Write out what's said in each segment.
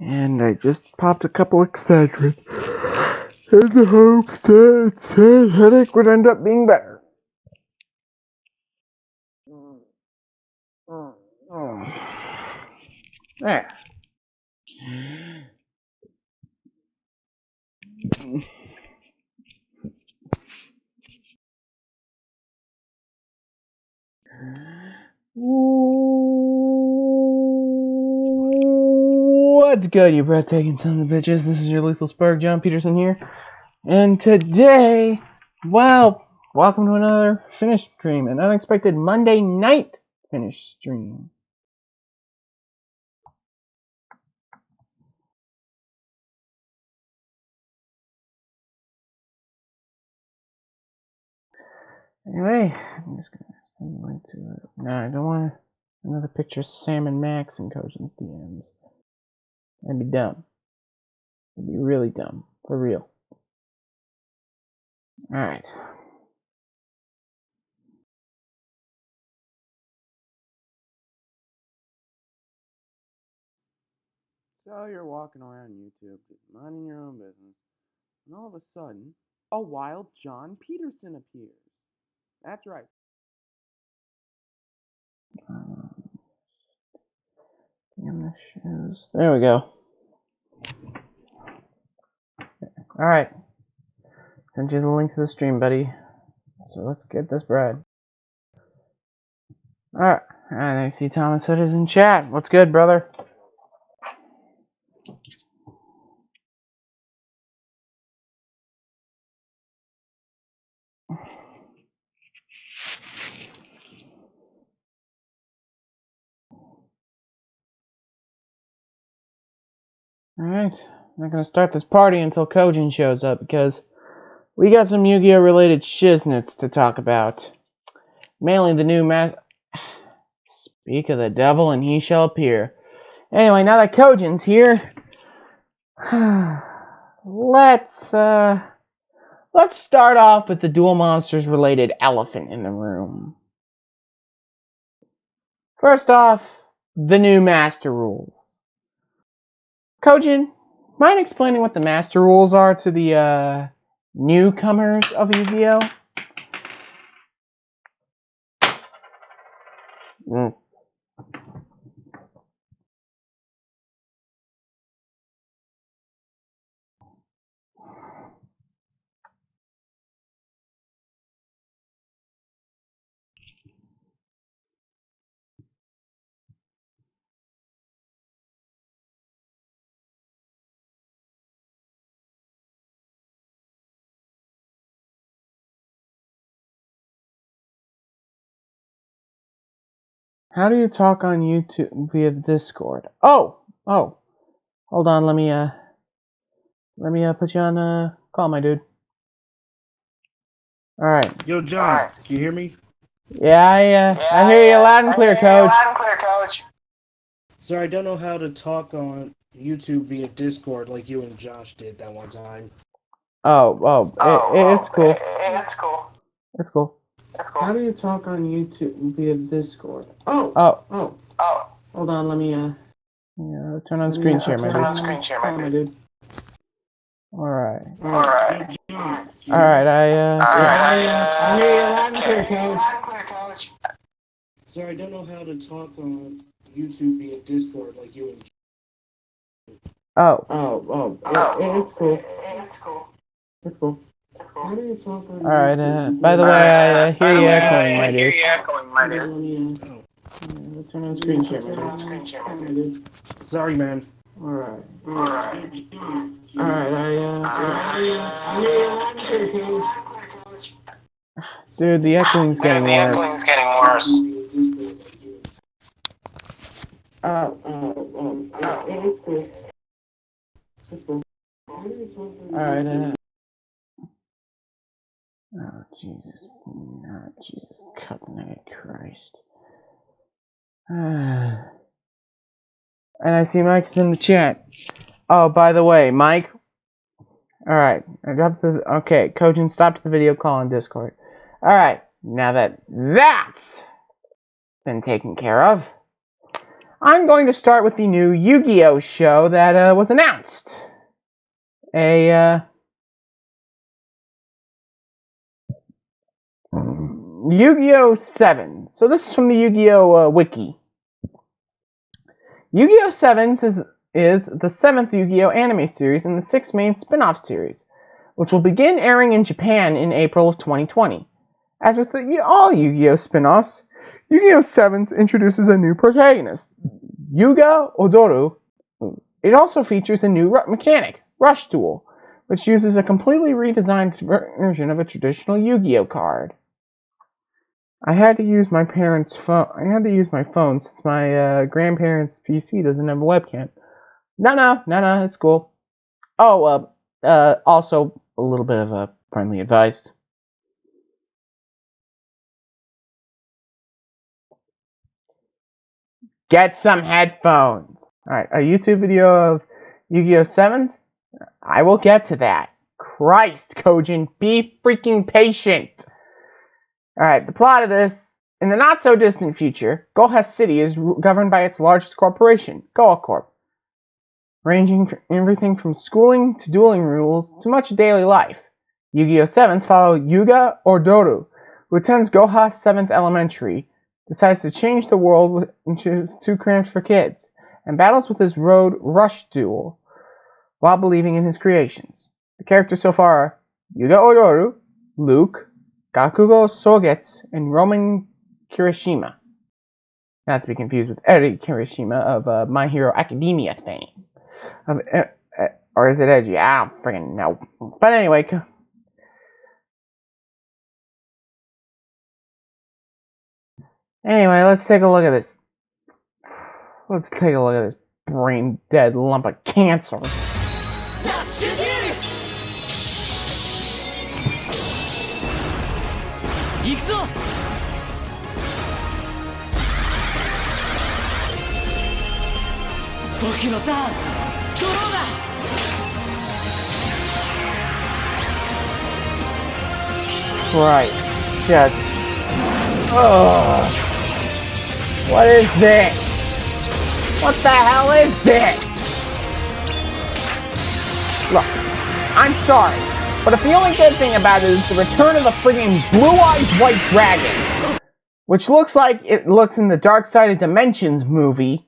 And I just popped a couple Excedrin in the hopes that said headache would end up being better. There. What's good, you breathtaking son of bitches? This is your Lethal Spark, John Peterson here. And today, well, welcome to another finish stream, an unexpected Monday night finish stream. Anyway, I'm just gonna send a link to it. No, I don't want another picture of Sam and Max in Kojin's DMs. That'd be dumb. It'd be really dumb. For real. Alright. So you're walking around YouTube, just minding your own business, and all of a sudden, a wild John Peterson appears. That's right. Damn the shoes. There we go. Alright. Send you the link to the stream, buddy. So let's get this bread. Alright. And I see Thomas Hood is in chat. What's good, brother? Alright. I'm not gonna start this party until Kojin shows up because we got some Yu-Gi-Oh! Related shiznits to talk about. Mainly the new Speak of the devil and he shall appear. Anyway, now that Kojin's here, let's start off with the Duel Monsters related elephant in the room. First off, the new Master Rules. Kojin, mind explaining what the Master Rules are to the newcomers of Yu-Gi-Oh? How do you talk on YouTube via Discord? Oh, hold on, let me put you on call, my dude. All right. Yo, John, can you hear me? Yeah, I hear you loud and clear, Coach. Sorry, I don't know how to talk on YouTube via Discord like you and Josh did that one time. It's cool. It's cool. It's cool. How do you talk on YouTube via Discord? Oh. Hold on, let me turn on screen share, my dude. Alright. Yo, John, Alright, I hear you loud and clear, Coach. Sorry, I don't know how to talk on YouTube via Discord like you and Josh. It's cool. It's cool. It's cool. How do you talk on Alright, by the way, I hear you echoing, my dude. Let me turn on screen share, my dude. Sorry, man. Alright, I hear you loud and clear, Coach. Dude, the echoing's getting worse. It's cool. Alright, oh, Jesus. Oh, Jesus. Covenant Christ. And I see Mike's in the chat. Oh, by the way, Mike. Alright. Okay, Kojin stopped the video call on Discord. Alright. Now that that's been taken care of, I'm going to start with the new Yu-Gi-Oh show that was announced. Yu-Gi-Oh! 7. So this is from the Yu-Gi-Oh! Wiki. Yu-Gi-Oh! 7 is the 7th Yu-Gi-Oh! Anime series in the 6 main spin-off series, which will begin airing in Japan in April of 2020. As with all Yu-Gi-Oh! Spin-offs, Yu-Gi-Oh! 7 introduces a new protagonist, Yuga Odoru. It also features a new mechanic, Rush Duel, which uses a completely redesigned version of a traditional Yu-Gi-Oh! card. I had to use my parents' phone. I had to use my phone since my grandparents' PC doesn't have a webcam. No, it's cool. Oh, also a little bit of a friendly advice. Get some headphones. Alright, a YouTube video of Yu-Gi-Oh! 7s? I will get to that. Christ, Kojin, be freaking patient. Alright, the plot of this. In the not-so-distant future, Goha City is governed by its largest corporation, Goha Corp, ranging from everything from schooling to dueling rules to much daily life. Yu-Gi-Oh! 7s follow Yuga Odoru, who attends Goha 7th Elementary, decides to change the world into too cramped for kids, and battles with his road Rush Duel while believing in his creations. The characters so far are Yuga Odoru, Luke, Gakugo Sogetsu, and Roman Kirishima. Not to be confused with Eri Kirishima of My Hero Academia fame. Or is it Edgy? I don't friggin' know. But anyway, let's take a look at this. Let's take a look at this brain-dead lump of cancer. Right. Just. Ugh. What is this? What the hell is this? Look, I'm sorry, but if the only good thing about it is the return of the friggin' blue-eyed white dragon, which looks like it looks in the Dark Side of Dimensions movie,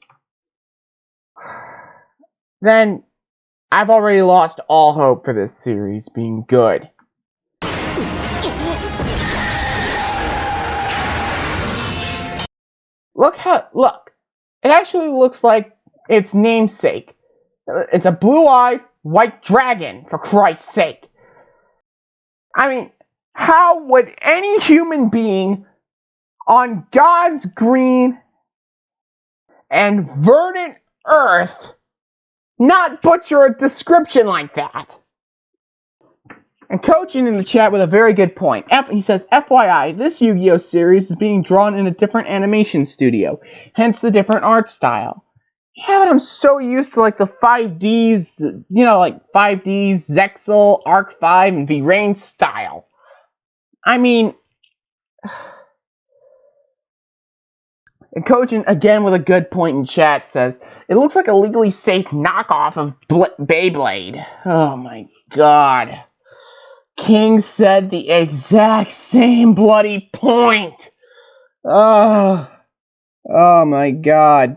then I've already lost all hope for this series being good. Look, it actually looks like its namesake. It's a blue-eyed white dragon, for Christ's sake. I mean, how would any human being on God's green and verdant earth not butcher a description like that? And Kojin in the chat with a very good point. He says, FYI, this Yu-Gi-Oh! Series is being drawn in a different animation studio, hence the different art style. Yeah, but I'm so used to like the 5Ds, like 5Ds, Zexal, Arc 5, and V-Rain style. I mean, and Kojin, again with a good point in chat, says, it looks like a legally safe knockoff of Beyblade. Oh my god. King said the exact same bloody point. Oh my god.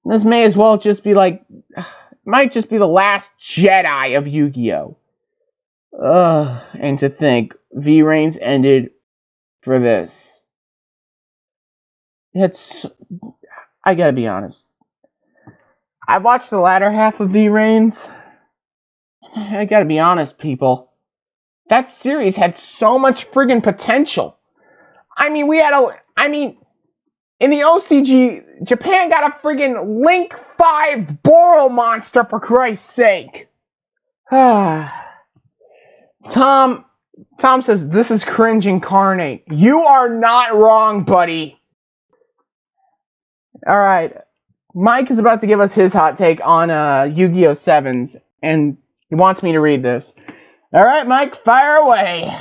This may as well just be like, might just be the last Jedi of Yu-Gi-Oh! And to think, V-Rains ended for this. I gotta be honest. I watched the latter half of V-Rains. I gotta be honest, people. That series had so much friggin' potential. I mean, in the OCG, Japan got a friggin' Link 5 Boro monster, for Christ's sake. Tom says, this is cringe incarnate. You are not wrong, buddy. Alright, Mike is about to give us his hot take on Yu-Gi-Oh! 7s, and he wants me to read this. Alright, Mike, fire away.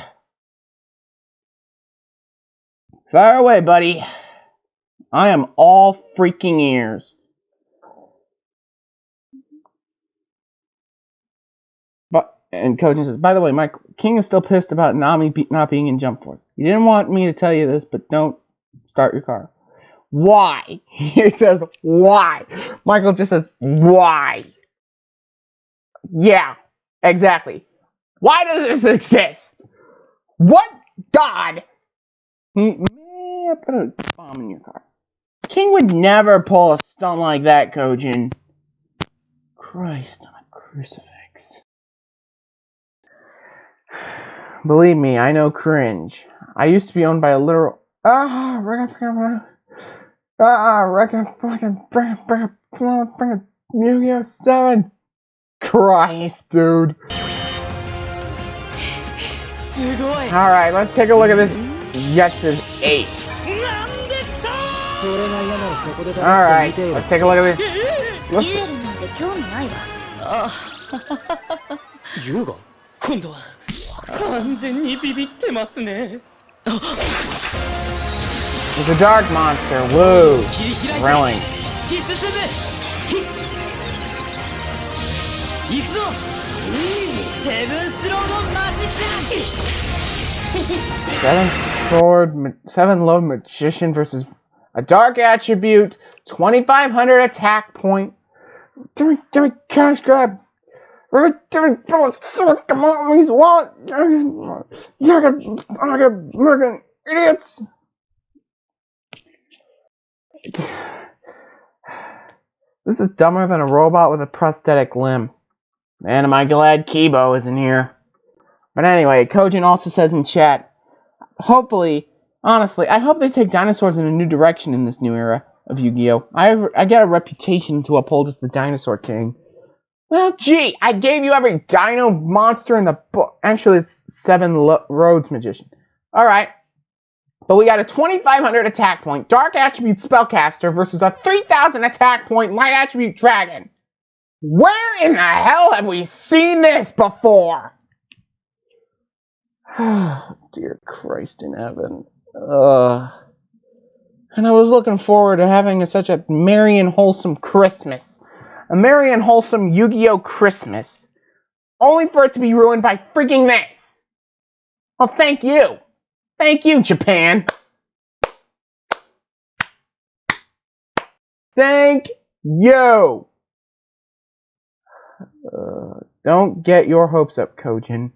Fire away, buddy. I am all freaking ears. And Kojin says, by the way, Mike, King is still pissed about Nami not being in Jump Force. He didn't want me to tell you this, but don't start your car. Why? He says, why? Michael just says, why? Yeah, exactly. Why does this exist? What god? Man, put a bomb in your car. King would never pull a stunt like that, Kojin. Christ on a crucifix. Believe me, I know cringe. I used to be owned by a literal... Yu-Gi-Oh! 7! Christ, dude. Alright, let's take a look at this Yetsu's 8. Alright, let's take a look at this. Yuga? 今度は完全にビビってますね。 It's a dark monster, woo! Thrilling. 突き進む。行くぞ。セブンスロードマジシャン。 Seven Load Magician versus a Dark Attribute, 2500 attack point. Give me cash grab. Come on, these wallet. Fucking idiots. This is dumber than a robot with a prosthetic limb. Man, am I glad Kibo isn't here. But anyway, Kojin also says in chat, hopefully, honestly, I hope they take dinosaurs in a new direction in this new era of Yu-Gi-Oh! I get a reputation to uphold as the Dinosaur King. Well, gee, I gave you every dino monster in the book. Actually, it's Seven Roads Magician. Alright. But we got a 2500 attack point Dark Attribute Spellcaster versus a 3000 attack point Light Attribute Dragon. Where in the hell have we seen this before? Dear Christ in heaven. And I was looking forward to having such a merry and wholesome Christmas. A merry and wholesome Yu-Gi-Oh! Christmas. Only for it to be ruined by freaking this. Well, thank you. Thank you, Japan. Thank you. Don't get your hopes up, Kojin.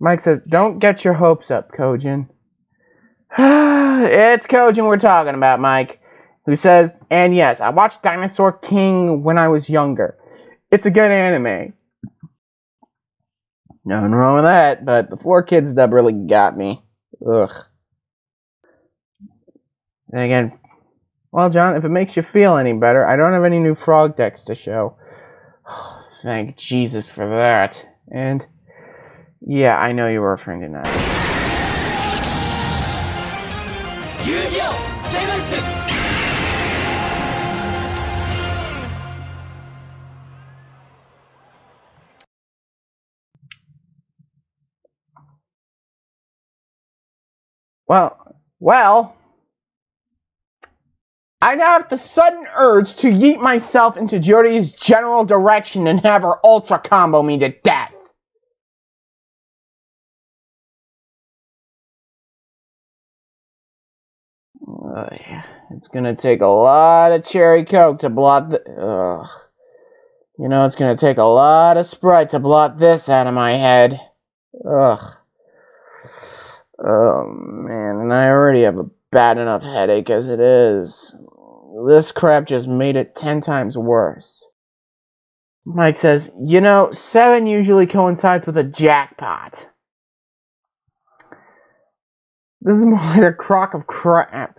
Mike says, don't get your hopes up, Kojin. It's Kojin we're talking about, Mike. Who says, and yes, I watched Dinosaur King when I was younger. It's a good anime. Nothing wrong with that, but the 4Kids dub really got me. Ugh. And again, well, John, if it makes you feel any better, I don't have any new frog decks to show. Thank Jesus for that. And, yeah, I know you were referring to that. Yu-Gi-Oh! 7th! Well, I'd have the sudden urge to yeet myself into Jodie's general direction and have her ultra combo me to death. It's gonna take a lot of cherry coke to blot the... You know, it's gonna take a lot of Sprite to blot this out of my head. Ugh. Oh, man, and I already have a bad enough headache as it is. This crap just made it 10 times worse. Mike says, you know, 7 usually coincides with a jackpot. This is more like a crock of crap.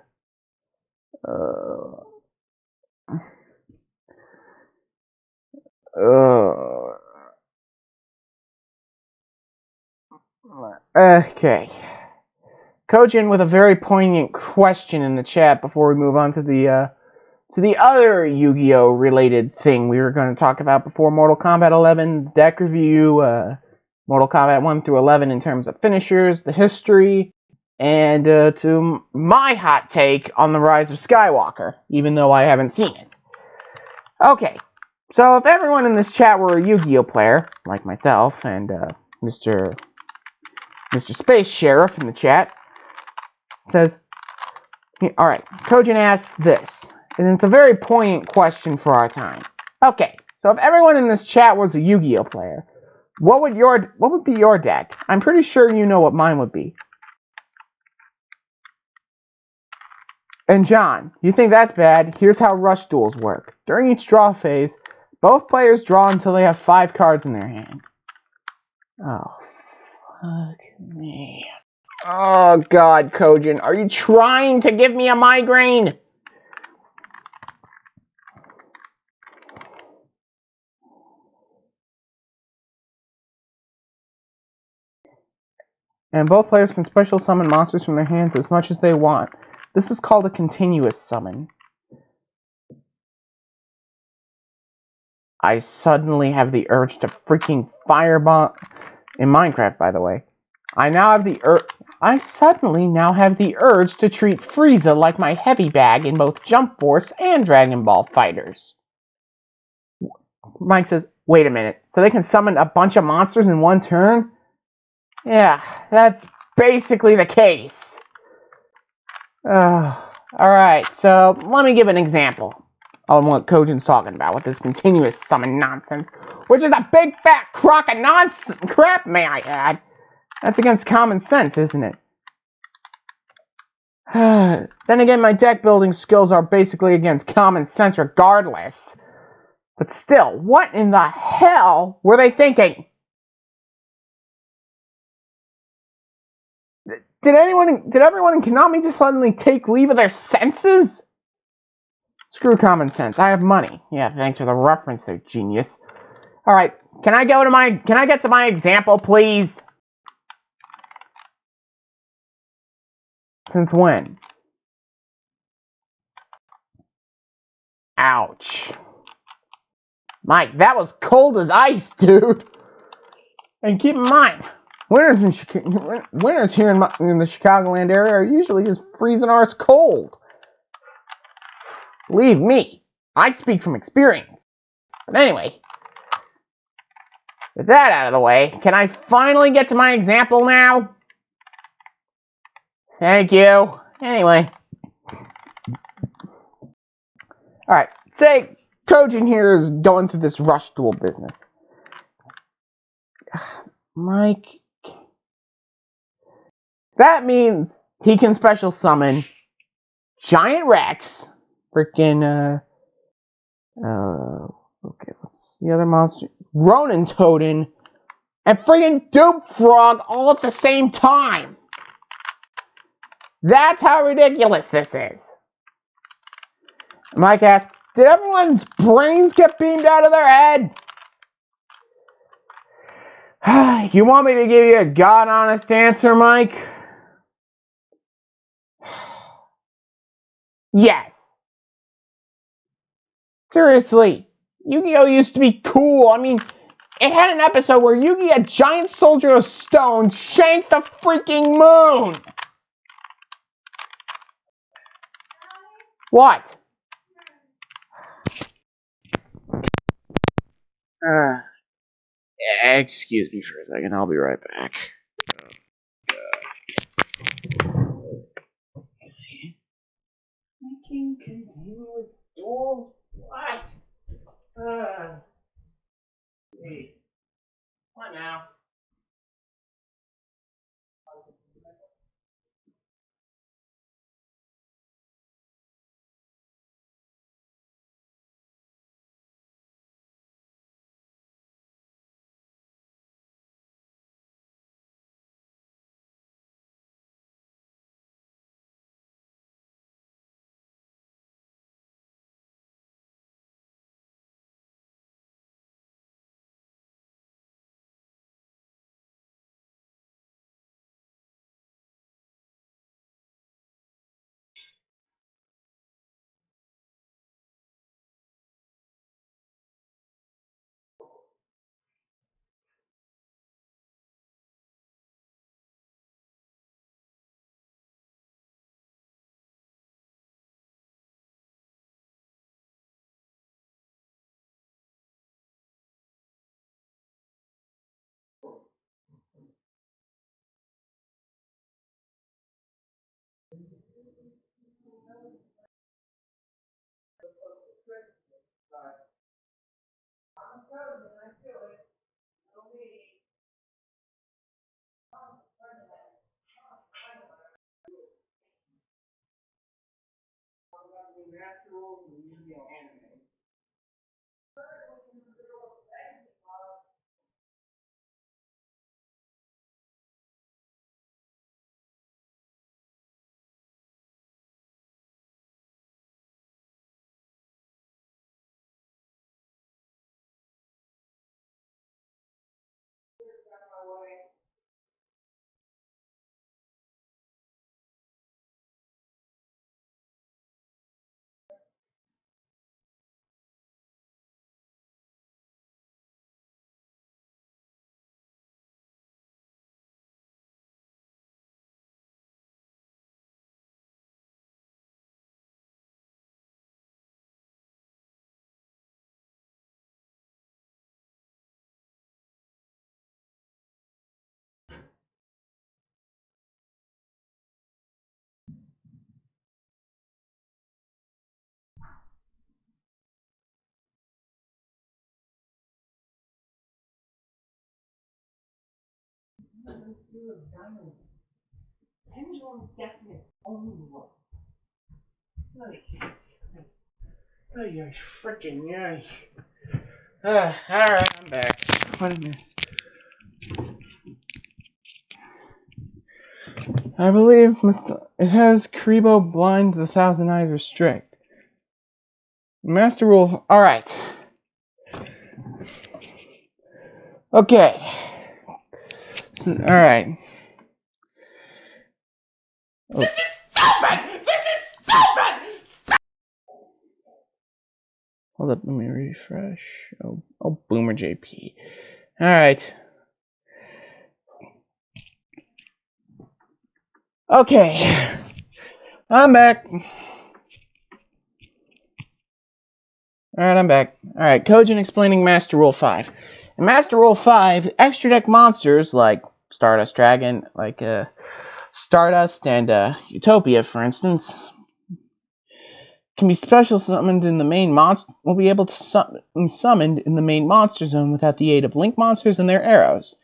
Okay. Kojin with a very poignant question in the chat before we move on to the other Yu-Gi-Oh! Related thing we were going to talk about before Mortal Kombat 11 deck review, Mortal Kombat 1 through 11 in terms of finishers, the history, and to my hot take on the Rise of Skywalker, even though I haven't seen it. Okay, so if everyone in this chat were a Yu-Gi-Oh player, like myself and Mr. Space Sheriff in the chat, says, alright, Kojin asks this, and it's a very poignant question for our time. Okay, so if everyone in this chat was a Yu-Gi-Oh player, what would be your deck? I'm pretty sure you know what mine would be. And John, you think that's bad? Here's how rush duels work. During each draw phase, both players draw until they have 5 cards in their hand. Oh, fuck me. Oh god, Kojin, are you trying to give me a migraine? And both players can special summon monsters from their hands as much as they want. This is called a continuous summon. I suddenly have the urge to freaking firebomb... In Minecraft, by the way. I suddenly now have the urge to treat Frieza like my heavy bag in both Jump Force and Dragon Ball FighterZ. Mike says, wait a minute, so they can summon a bunch of monsters in one turn? Yeah, that's basically the case. Alright, so let me give an example on what Kojin's talking about with this continuous summon nonsense, which is a big fat crock of nonsense crap, may I add. That's against common sense, isn't it? Then again, my deck building skills are basically against common sense regardless. But still, what in the hell were they thinking? Did everyone in Konami just suddenly take leave of their senses? Screw common sense. I have money. Yeah, thanks for the reference there, genius. Alright, can I get to my example, please? Since when? Ouch. Mike, that was cold as ice, dude. And keep in mind, winters here in the Chicagoland area are usually just freezing arse cold. Believe me, I speak from experience. But anyway, with that out of the way, can I finally get to my example now? Thank you. Anyway. Alright, say Kojin here is going through this rush duel business. Mike... That means he can special summon Giant Rex, freaking, okay, what's the other monster? Ronin Totem, and freaking Dupe Frog all at the same time. That's how ridiculous this is. Mike asks, did everyone's brains get beamed out of their head? You want me to give you a god-honest answer, Mike? Yes. Seriously, Yu-Gi-Oh! Used to be cool. I mean, it had an episode where Yugi, a giant soldier of stone, shanked the freaking moon! What? Excuse me for a second, I'll be right back. I can continue with duels? What? What now? Pendulum definite only look. Oh, you're freaking yay. Alright, I'm back. What did I miss? I believe it has Karibo blind, the thousand eyes restrict. Master rule. Alright. Okay. Alright. Oh. This is stupid! This is stupid! Hold up, let me refresh. Oh, Boomer JP. Alright. Okay. I'm back. Alright, I'm back. Alright, Kojin explaining Master Rule 5. In Master Rule 5, extra deck monsters like Stardust Dragon, like Stardust and Utopia, for instance, can be special summoned in the main monster. Will be able to be summoned in the main monster zone without the aid of Link monsters and their arrows,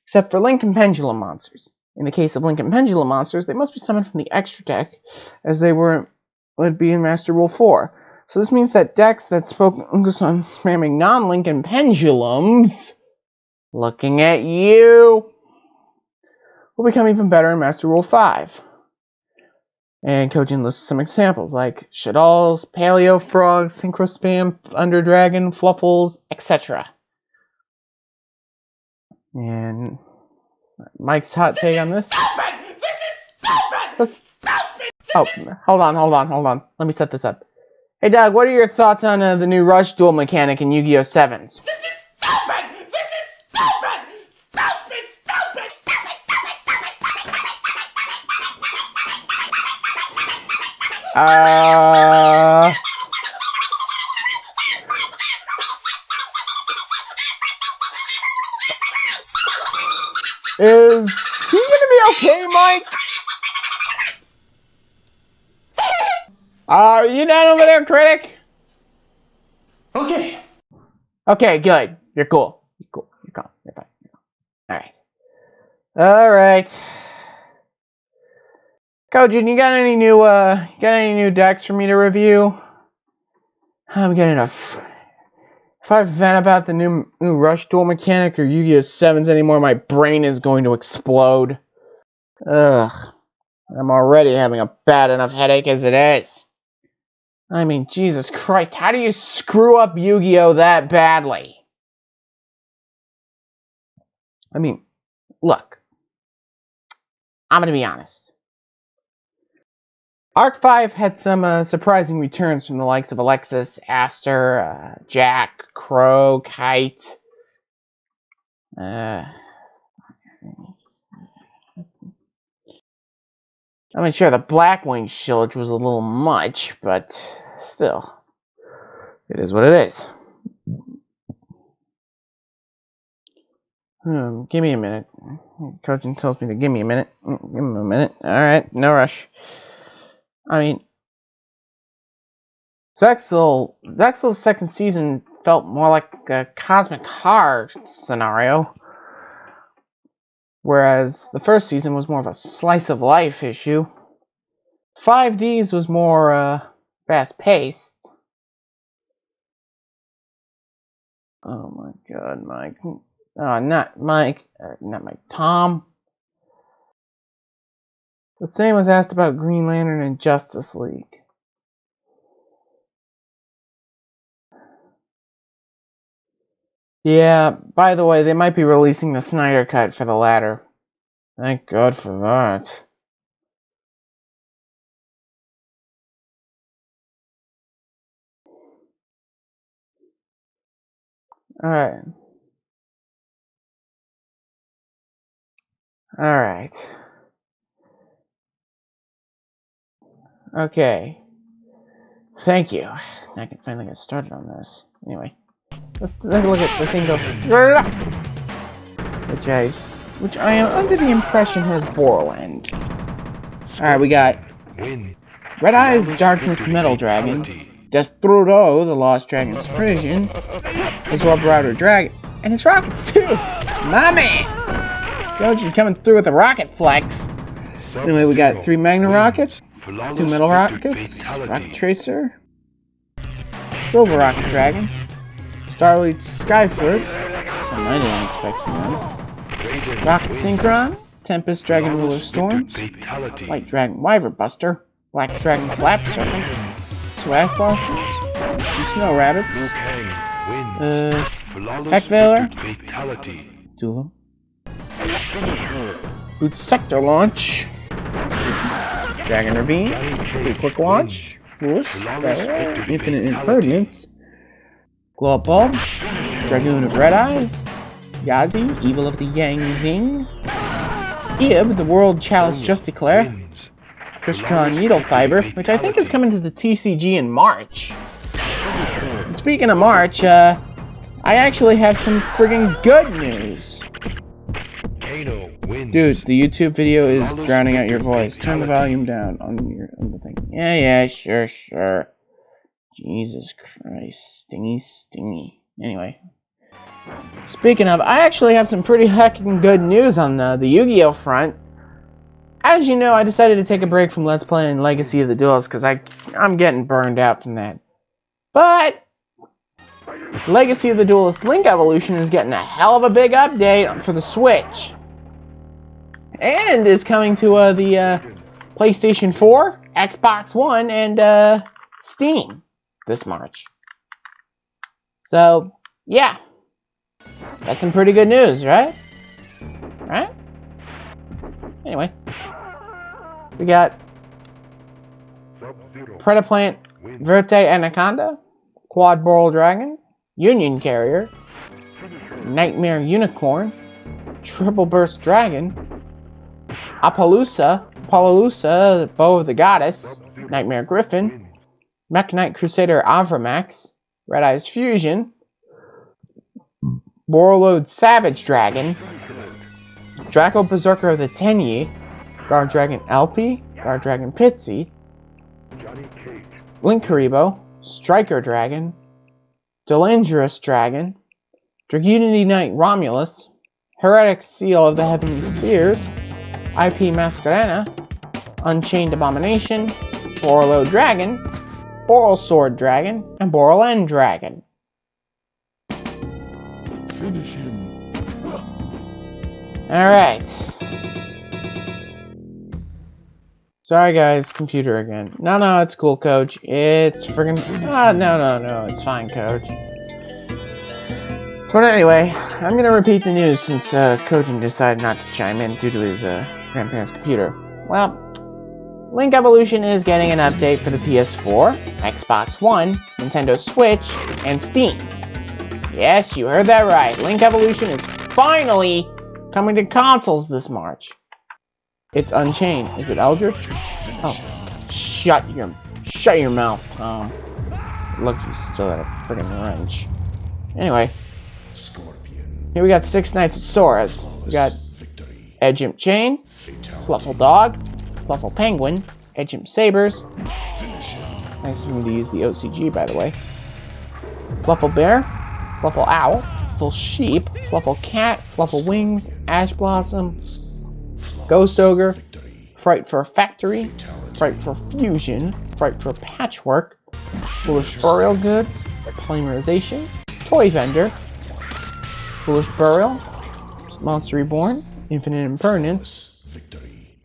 except for Link and Pendulum monsters. In the case of Link and Pendulum monsters, they must be summoned from the extra deck, as they would be in Master Rule 4. So this means that decks that focus on spamming non-Link and Pendulums, looking at you, will become even better in Master Rule 5. And Kojin lists some examples like Shaddolls, Paleo Frogs, Synchro Spam, Thunder Dragon, Fluffles, etc. And Mike's hot take on this. Stupid! This is stupid! Stupid! Oh, hold on. Let me set this up. Hey, Doug, what are your thoughts on the new Rush duel mechanic in Yu-Gi-Oh! 7s? This is stupid! This is stupid! Stupid! Stupid! Stupid! Stupid! Stupid! Is he gonna be okay, Mike? Are you done over there, critic? Okay. Okay, good. You're cool. You're cool. You're calm. You're fine. Alright. Alright. Kojin, you got any new decks for me to review? I'm getting if I vent about the new Rush duel mechanic or Yu-Gi-Oh! 7s anymore, my brain is going to explode. Ugh. I'm already having a bad enough headache as it is. I mean, Jesus Christ, how do you screw up Yu-Gi-Oh! That badly? I mean, look. I'm gonna be honest. Arc 5 had some surprising returns from the likes of Alexis, Aster, Jack, Crow, Kite. I mean, sure, the Blackwing Shillage was a little much, but still, it is what it is. Give me a minute. Coaching tells me to give me a minute. Give him a minute. Alright, no rush. I mean, Zexal's second season felt more like a Cosmic Heart scenario, whereas the first season was more of a slice of life issue. 5Ds was more fast-paced. Oh my god, Mike. Not Mike. Not Mike. Tom. The same was asked about Green Lantern and Justice League. Yeah, by the way, they might be releasing the Snyder Cut for the latter. Thank God for that. Alright. Alright. Okay. Thank you. I can finally get started on this. Anyway. Let's look at the thing goes. Which I am under the impression has Borland. Alright, we got Red Eyes Darkness Metal Dragon, Destrudo, the Lost Dragon's Prison, his Orb Router Dragon, and his rockets too! My man! Goji's coming through with a rocket flex. Anyway, we got 3 Magna Rockets, 2 Metal Rockets, Rocket Tracer, Silver Rocket Dragon, Starlight Skyflirt, some I didn't expect from them, Rocket Synchron, Tempest Dragon Ruler Storms, White Dragon Wyvern Buster, Black Dragon Flap Serpent, Swag Blossoms, some Snow Rabbits, Heck Veiler, 2 of them, Boot Sector Launch, Dragon Ravine, Quick Launch, Whoosh, Infinite Impertinence, Glow Up Bulb, Dragoon of Red Eyes, Yazi, Evil of the Yang Zing, Ib, the World Chalice Just Declare, Crystron Needle Fiber, which I think is coming to the TCG in March. And speaking of March, I actually have some friggin' good news. Dude, the YouTube video is drowning out your voice. Turn the volume down on the thing. Yeah, sure. Jesus Christ. Stingy. Anyway. Speaking of, I actually have some pretty heckin' good news on the Yu-Gi-Oh! Front. As you know, I decided to take a break from Let's Play and Legacy of the Duelist because I'm getting burned out from that. But Legacy of the Duelist Link Evolution is getting a hell of a big update for the Switch. And is coming to the PlayStation 4, Xbox One, and Steam this March. So, yeah. That's some pretty good news, right? Right? Anyway. We got Predaplant Verte Anaconda, Quad Boral Dragon, Union Carrier, Nightmare Unicorn, Triple Burst Dragon, Apollousa, Bow of the Goddess, Nightmare Griffin, Mech Knight Crusader Avramax, Red Eyes Fusion, Warlord Savage Dragon, Draco Berserker of the Tenyi, Guard Dragon Elpie, Guard Dragon Pitsy, Link Karibo, Striker Dragon, Delangerous Dragon, Dragunity Knight Romulus, Heretic Seal of the Heavenly Spheres, IP Masquerena, Unchained Abomination, Borolo Dragon, Boral Sword Dragon, and Boral End Dragon. Finish him. Alright. Sorry guys, computer again. No, it's cool, Coach. It's friggin'... no, it's fine, Coach. But anyway, I'm gonna repeat the news since Kojin decided not to chime in due to his grandparents' computer. Well, Link Evolution is getting an update for the PS4, Xbox One, Nintendo Switch, and Steam. Yes, you heard that right. Link Evolution is finally coming to consoles this March. It's Unchained. Is it Eldritch? Oh, shut your mouth, Tom. Look, you still got a friggin' wrench. Anyway, here we got 6 Knights of Soras. We got Edge Imp Chain, Fluffle Dog, Fluffle Penguin, Edge Imp Sabers. Nice of him to use the OCG, by the way. Fluffle Bear, Fluffle Owl, Fluffle Sheep, Fluffle Cat, Fluffle Wings, Ash Blossom, Ghost Ogre, Fright for Factory, Fright for Fusion, Fright for Patchwork, Foolish Burial Goods, Polymerization, Toy Vendor, Foolish Burial, Monster Reborn, Infinite Impermanence. Victory.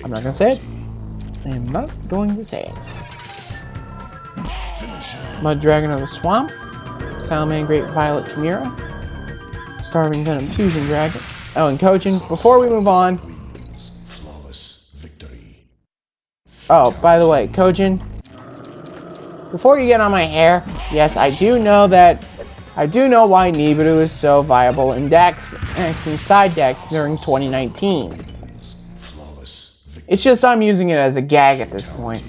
I'm not gonna say it. I am not going to say it. Finish him. Mud Dragon of the Swamp, Salaman Great Violet Chimera, Starving Venom Fusion Dragon. Oh, and Kojin, before we move on. Wins. Flawless victory. Oh, by the way, Kojin, before you get on my hair, yes, I do know why Nibiru is so viable in decks and side decks during 2019. Flawless victory. It's just I'm using it as a gag at this point.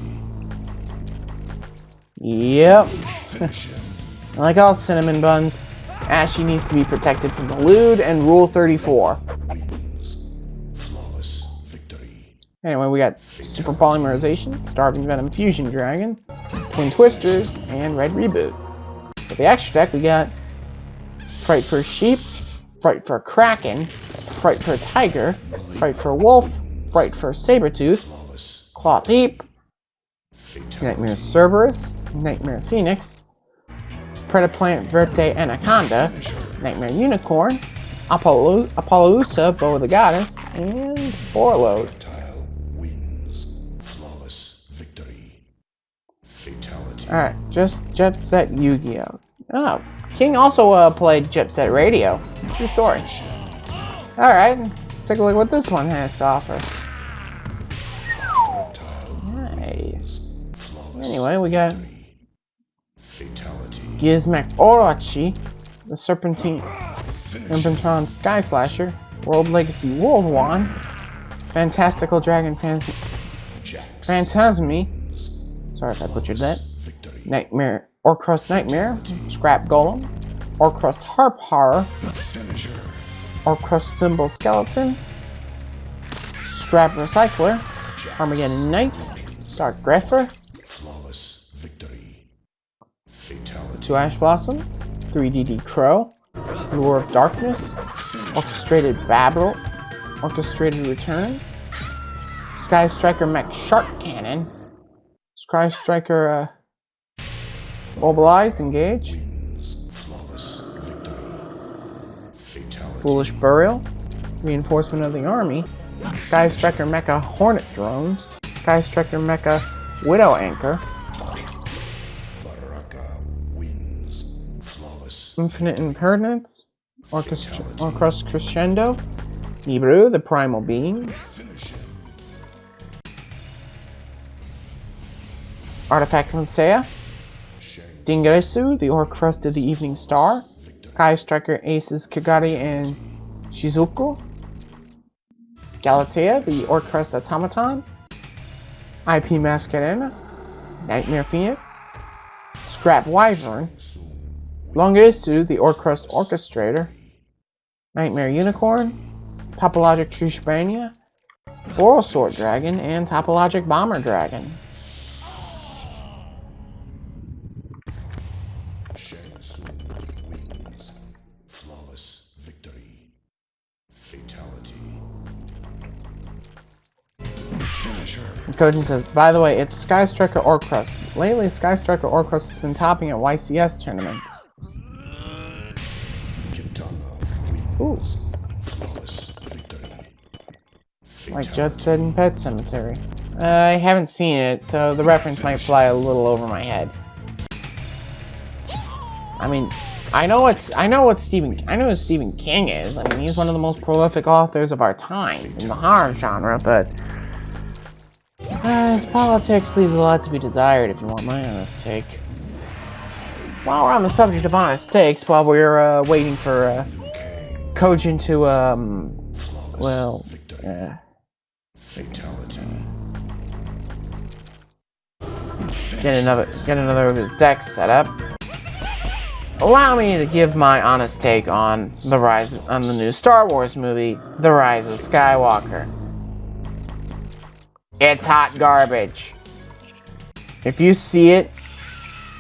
Yep. Finish him. Like all cinnamon buns, Ashy needs to be protected from the lewd and Rule 34. Wins. Flawless victory. Anyway, we got Super Polymerization, Starving Venom Fusion Dragon, Twin Twisters, and Red Reboot. For the extra deck, we got Fright for Sheep, Fright for Kraken, Fright for Tiger, Fright for Wolf, Fright for Sabretooth, Flawless Claw Thief, fatality. Nightmare Cerberus, Nightmare Phoenix, Predaplant Verte Anaconda, Nightmare Unicorn, Apollousa, Bow of the Goddess, and Borload. Reptile wins. Flawless victory. Fatality. Alright, just Jet Set Yu-Gi-Oh! Oh, King also played Jet Set Radio. True story. Alright, take a look at what this one has to offer. Reptile. Nice. Flawless Anyway, we got victory. Fatality. Gizmek Orochi, the Serpentine Finish. Infantron Sky Slasher, World Legacy Worldwan, Fantastical Dragon Jax. Phantasmi, sorry if I butchered that, Victory. Nightmare, Orcrust Nightmare, Scrap Golem, Orcrust Harp Horror, Finisher. Orcrust Symbol Skeleton, Scrap Recycler, Armageddon Knight, Dark Grepher, Flawless victory. Fatality. 2 Ash Blossom, 3 DD Crow, Lure of Darkness, Orchestrated Babel, Orchestrated Return, Sky Striker Mech Shark Cannon, Sky Striker Mobilize, Engage, Wins. Flawless victory. Fatality. Foolish Burial, Reinforcement of the Army, Sky Striker Mecha Hornet Drones, Sky Striker Mecha Widow Anchor, Baraka wins. Flawless. Infinite Impermanence, Orcrust Crescendo, Nibiru, the Primal Being, Finish him. Artifact Lancea, Shang. Dingaresu, the Orcrust of the Evening Star, Sky Striker Aces Kagari and Shizuku, Galatea, the Orcrust Automaton, IP Masquerena, Nightmare Phoenix, Scrap Wyvern, Longisu, the Orcrust Orchestrator, Nightmare Unicorn, Topologic Trishbania, Floral Sword Dragon, and Topologic Bomber Dragon. Shang Tsung wins. Flawless victory. Fatality. Finisher. Kojin says, by the way, it's Sky Striker Orcrust. Lately, Sky Striker Orcrust has been topping at YCS tournaments. Kitana Ooh, wins. Flawless victory. like Jet said in Pet Cemetery. I haven't seen it, so the reference might fly a little over my head. I mean, I know who Stephen King is. I mean, he's one of the most prolific authors of our time in the horror genre, but his politics leaves a lot to be desired, if you want my honest take. While we're on the subject of honest takes, while we're waiting for Kojin to well, Fatality. get another of his decks set up. Allow me to give my honest take on the new Star Wars movie, The Rise of Skywalker. It's hot garbage. If you see it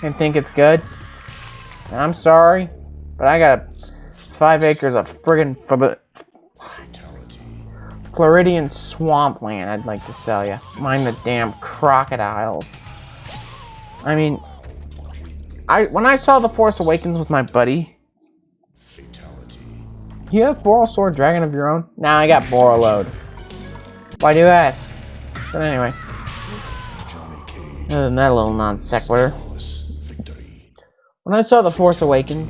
and think it's good, I'm sorry, but I got 5 acres of friggin' Fatality. Floridian swampland I'd like to sell you. Mind the damn crocodiles. I mean, when I saw The Force Awakens with my buddy. Fatality. You have Boral Sword Dragon of your own? Nah, I got Boraload. Why do you ask? But anyway, Johnny Cage. other than that little non sequitur, Flawless victory. when I saw The Force Awakens,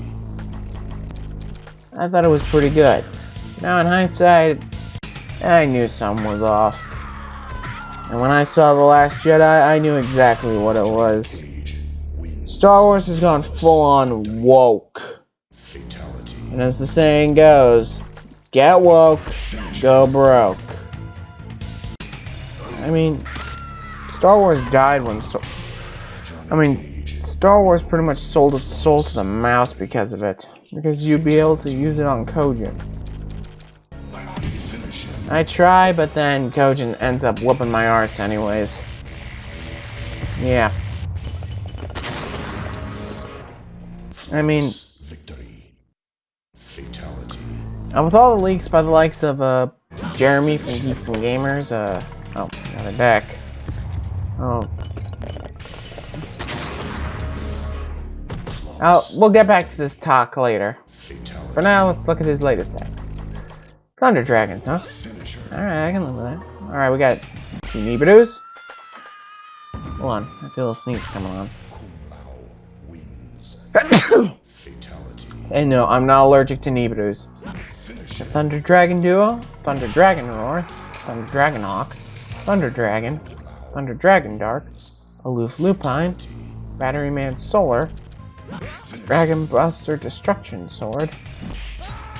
I thought it was pretty good. Now in hindsight, I knew something was off. And when I saw The Last Jedi, I knew exactly what it was. Cage wins. Star Wars has gone full on woke. Fatality. And as the saying goes, get woke, go broke. I mean, Star Wars died when Star Wars pretty much sold its soul to the mouse because of it. Because you'd be able to use it on Kojin. I try, but then Kojin ends up whooping my arse anyways. Yeah. I mean, Victory. Fatality. with all the leaks by the likes of Jeremy from Geeks and Gamers, oh, got a deck. Oh. We'll get back to this talk later. Fatality. For now, let's look at his latest deck. Thunder Dragons, huh? Finisher. Alright, I can live with that. Alright, we got 2 Nibiru's. Hold on, I feel a sneeze coming on. Kung Lao wins. Fatality. And no, I'm not allergic to Nibiru's. Finisher. The Thunder Dragon Duo, Thunder Dragon Roar, Thunder Dragon Hawk, Thunder Dragon, Thunder Dragon Dark, Aloof Lupine, Battery Man Solar, Dragon Buster Destruction Sword.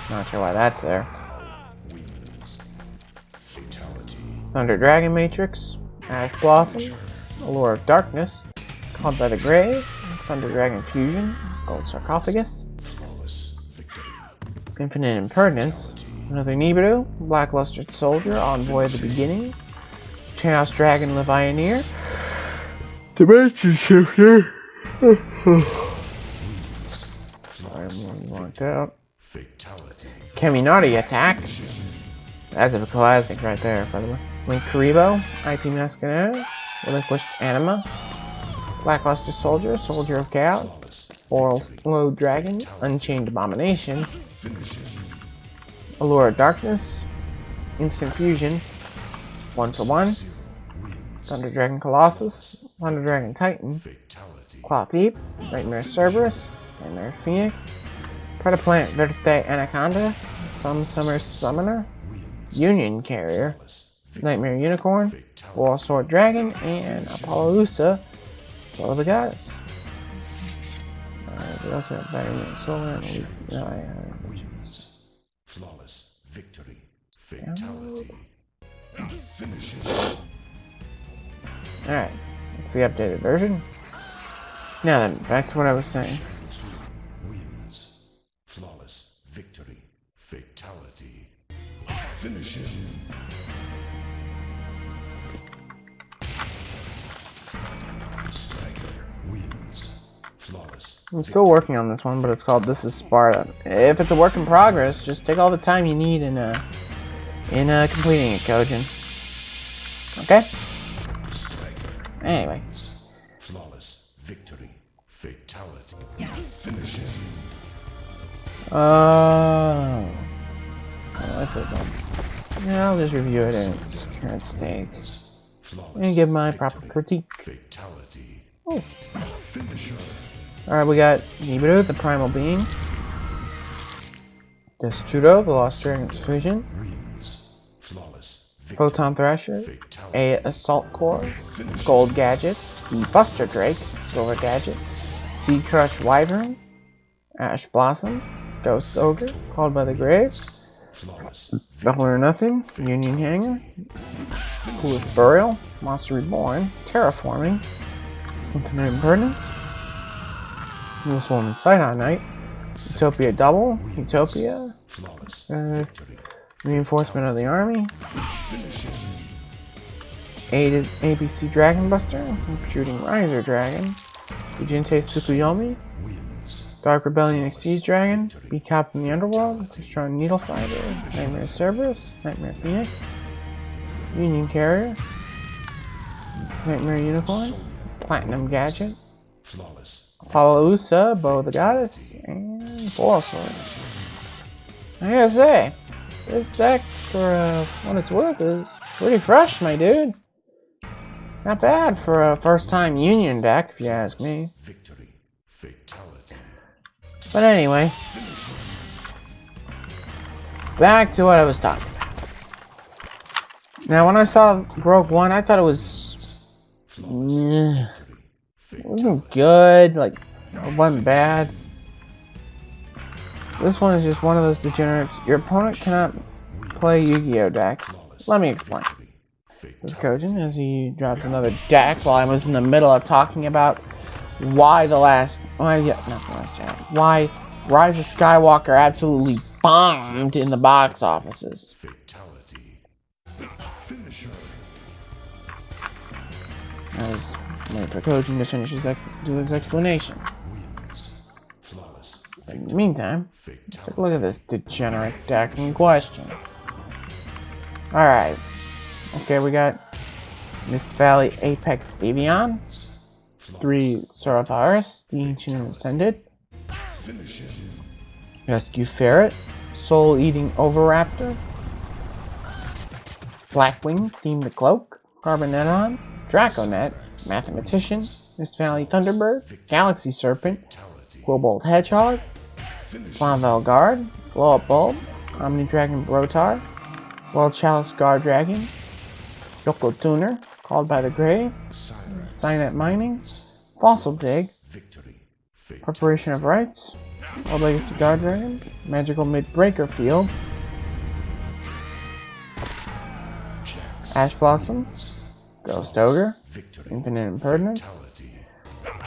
Not sure why that's there. Wins. Fatality. Thunder Dragon Matrix, Ash Blossom, Allure of Darkness, Called by the Grave, Thunder Dragon Fusion, Gold Sarcophagus, Flawless victory. Infinite Impertinence, another Nibiru, Blackluster Soldier, Envoy of the Beginning, Chaos Dragon Levianeer, Dimension Shifter. Sorry, I'm really locked out. Fatality. Keminati Attack. That's a classic right there, by the way. Link Karibo, IP Mascanera, Relinquished Anima, Blackluster Soldier, Soldier of Chaos, Flawless. Oral Slow Dragon, Unchained Abomination, Finisher. Allure of Darkness, Instant Fusion, 1-for-1, Thunder Dragon Colossus, Thunder Dragon Titan, Fatality. Claw Thief, Nightmare Cerberus, Nightmare Phoenix, Predaplant Verte Anaconda, Summer Summoner, Union Carrier, Nightmare Unicorn, Wall Sword Dragon, and Apollousa, Soul of the Goddess. We also have Battery Man Solar and Wins. Flawless victory. Fatality. Finishes. Alright, that's the updated version. Now then, back to what I was saying. Wins. Flawless victory. Fatality. Finishes. Striker wins. Flawless. I'm still working on this one, but it's called This is Sparta. If it's a work in progress, just take all the time you need in completing it, Kojin. Okay? Striker. Anyway. Flawless victory. Fatality. Finishes. Oh, that's it then. Yeah, I'll just review it in its current state Flawless and give my proper victory. critique. Fatality. Oh. Finisher. Alright, we got Nibiru, the Primal Being. Destrudo, the Lost Dragon's Fusion. Wins. Flawless victory. Photon Thrasher, Fatality. A Assault Core, Finisher. Gold Gadget, the Buster Drake, Silver Gadget, Sea Crush Wyvern, Ash Blossom, Ghost Ogre, Called by the Grave, Flawless. Double or Nothing, Union Hanger, Coolest Burial, Monster Reborn, Terraforming, Infinite Impertinence, Useful and Sight Knight, Utopia Double, Utopia, Flawless uh, victory. Reinforcement of the Army, Finishes. ABC Dragon Buster, Shooting Riser Dragon, Fujinte Tsukuyomi, Wins. Dark Rebellion Exceeds Dragon, Be Cop in the Underworld, Destroy Needle Fighter, Nightmare Cerberus, Nightmare Phoenix, Union Carrier, Nightmare Unicorn, Platinum Gadget, Flawless Palausa, Bow of the Goddess, and Velosaur. I gotta say, this deck, for what it's worth, is pretty fresh, my dude. Not bad for a first-time Union deck, if you ask me. Victory. Fatality. But anyway, back to what I was talking about. Now, when I saw Broke 1, I thought it was... it wasn't good, like, it wasn't bad. This one is just one of those degenerates. Your opponent cannot play Yu-Gi-Oh decks. Let me explain. This is Kojin as he drops another deck while I was in the middle of talking about why Rise of Skywalker absolutely bombed in the box offices. Fatality. Finisher. I was waiting for Kojin to finish do his explanation. Wins. Flawless. In the meantime, take a Fatality. look at this degenerate deck in question. Alright. Okay, we got Mist Valley Apex Avian, 3 Saurotharus, the Ancient and Ascended, Finish him. Rescue Ferret, Soul Eating Oviraptor, Blackwing, Steam the Cloak, Carboneton, Draconet, Mathematician, Mist Valley Thunderbird, Galaxy Serpent, Fatality. Quillbolt Hedgehog, Finish him. Flamvel Guard, Blow Up Bulb, Omni Dragon Brotar, World Chalice Guard Dragon, Yoko Tuner, Called by the Grave, Cyrax. Cynet Mining, Fossil Dig, Victory. Preparation of Rites, Old Legacy Guard Dragon, Magical Mid-Breaker Field, Jax. Ash Blossom, Ghost Ogre, Victory. Infinite Impertinence, Fatality.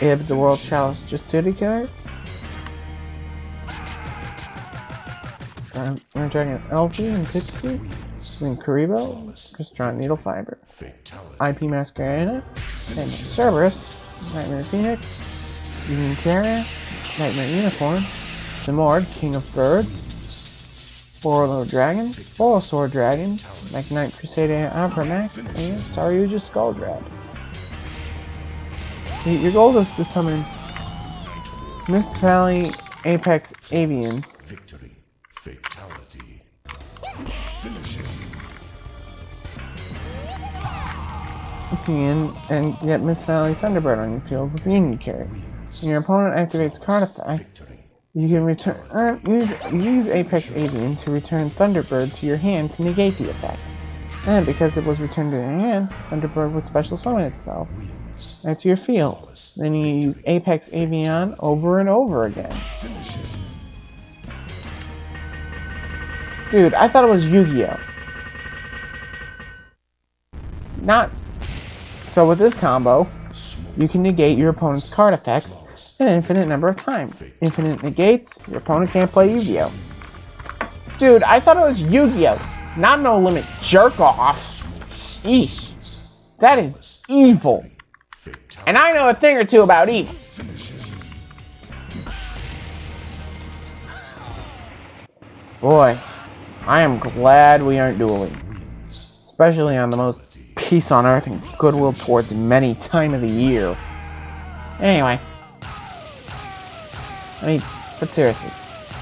Ib the World Chalice Justiciar, Iron Dragon Elfie and Pixie, Wing Karibo, Crystron Needle Fiber, Fatality. IP Masquerada, Nightmare Cerberus, Nightmare Phoenix, Union Carrier, Nightmare Unicorn, Demord, King of Birds, Borlo Dragon, Velosaur Dragon, Magnite Crusader Abramax, and Saryuja Skulldrad. Your goal is to summon Mist Valley Apex Avian. Victory. Fatality. Finish him. And get Mist Valley Thunderbird on your field with Union Carry. When your opponent activates card effect, Victory. you can use Apex Avian to return Thunderbird to your hand to negate the effect. And because it was returned to your hand, Thunderbird would special summon itself back to your field. Flawless. Then you use Apex Avian over and over again. Finish him. Dude, I thought it was Yu-Gi-Oh! Not. So with this combo, you can negate your opponent's card effects an infinite number of times. Infinite negates, your opponent can't play Yu-Gi-Oh! Dude, I thought it was Yu-Gi-Oh! Not No Limit Jerk Off. Sheesh. That is evil. Fatality. And I know a thing or two about evil. Finish him. Boy, I am glad we aren't dueling. Wins. Especially on the most peace on earth and goodwill towards many time of the year. Anyway. I mean, but seriously.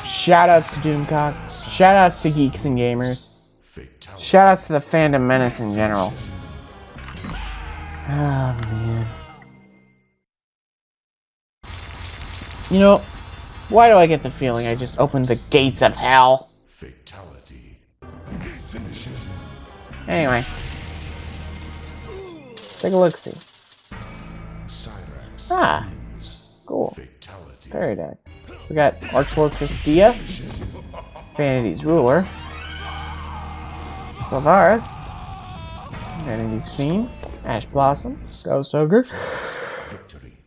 Shoutouts to Doomcock. Shoutouts to Geeks and Gamers. Fatality. Shoutouts to the Fandom Menace in general. Oh, man. You know, why do I get the feeling I just opened the gates of hell? Fatality. Finish him. Anyway. Take a look-see. Cyrax. Ah, Wins. cool. Fatality. Fairy deck. We got Archlord Christia, Vanity's Ruler, Sylvaris, Vanity's Fiend, Ash Blossom, Ghost Ogre, Victory.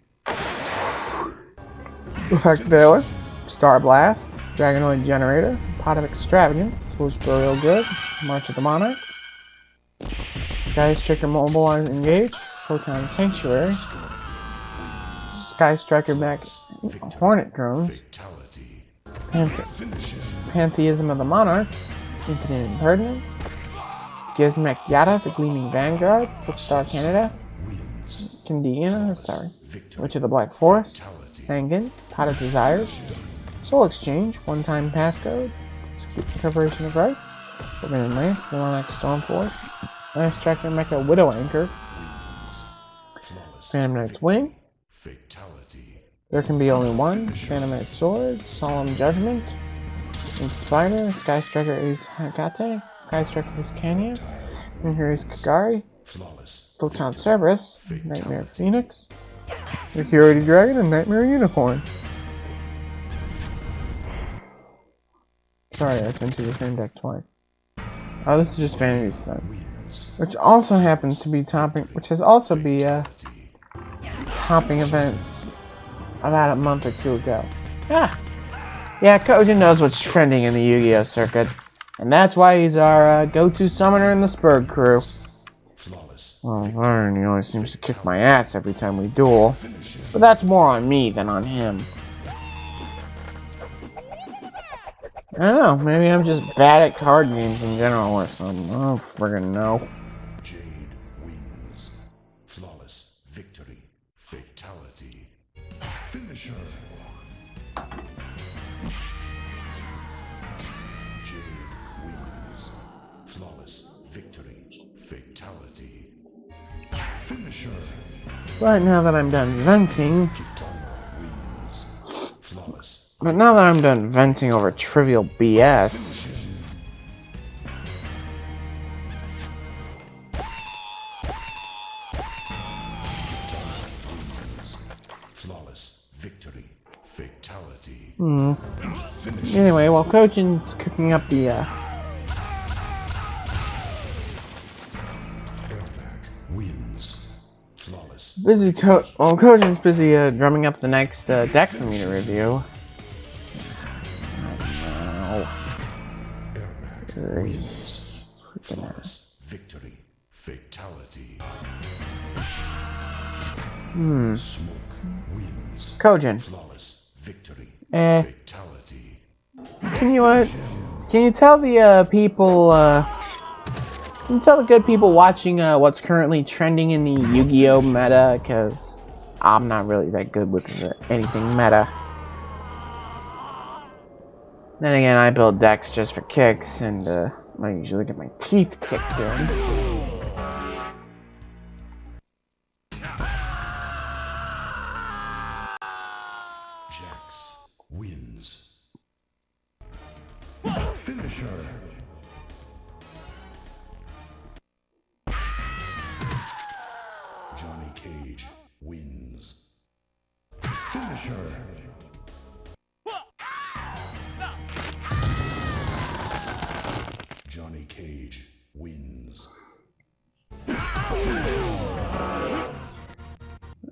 Effect Veiler, Star Blast, Dragonoid Generator, Pot of Extravagance, Swoosh Burial Good, March of the Monarchs, Sky Striker Mobilize Engage, Photon Sanctuary, Sky Striker back Hornet Drones, Fatality. Panther. Finish him. Pantheism of the Monarchs, Infinite Impertinence, Gizmek Yata, the Gleaming Vanguard, Star Canada, Wins. Candiana, sorry, Victory. Witch of the Black Forest, Fatality. Sangan, Pot of Desires, Soul Exchange, one-time passcode, Execute Preparation of Rights, Forbidden Lance, Milanax Stormforce, Lance Tracker Mecha Widow Anchor, Flawless Phantom Knight's Wing, fatality. There Can Be Only One, Phantom Knight's Sword, Solemn Judgment, Ink Spider, Sky Striker Ace Hagate, Sky Striker Ace Kanya, Inher Ace Kagari, Flawless Photon Cerberus, Nightmare Phoenix, Security Dragon, and Nightmare Unicorn. Sorry, I sent you the same deck twice. Oh, this is just Vanity Stunt, which also happens to be topping, which has also been topping events about a month or two ago. Yeah, Kojin knows what's trending in the Yu-Gi-Oh circuit, and that's why he's our go-to summoner in the Spurg crew. Flawless Well, Vern, he always seems to kick my ass every time we duel, but that's more on me than on him. I don't know, maybe I'm just bad at card games in general or something. I don't friggin' know. Jade wins. Flawless victory. Fatality. Finisher. Jade wins. Flawless victory. Fatality. Finisher. But now that I'm done venting, Kitana wins. Flawless. over trivial BS, Flawless victory. Fatality. Anyway, while Kojin's cooking up the Airback wins. Flawless. Kojin's busy drumming up the next deck for me to review. Airback wins. Flawless victory. Fatality. Smoke wins. Kojin, Flawless victory. can Fatality. you tell the people, can you tell the good people watching what's currently trending in the Yu-Gi-Oh meta? Cause I'm not really that good with anything meta. Then again, I build decks just for kicks, and I usually get my teeth kicked in. Jax wins. Finisher. Johnny Cage wins. Finisher. Johnny Cage wins.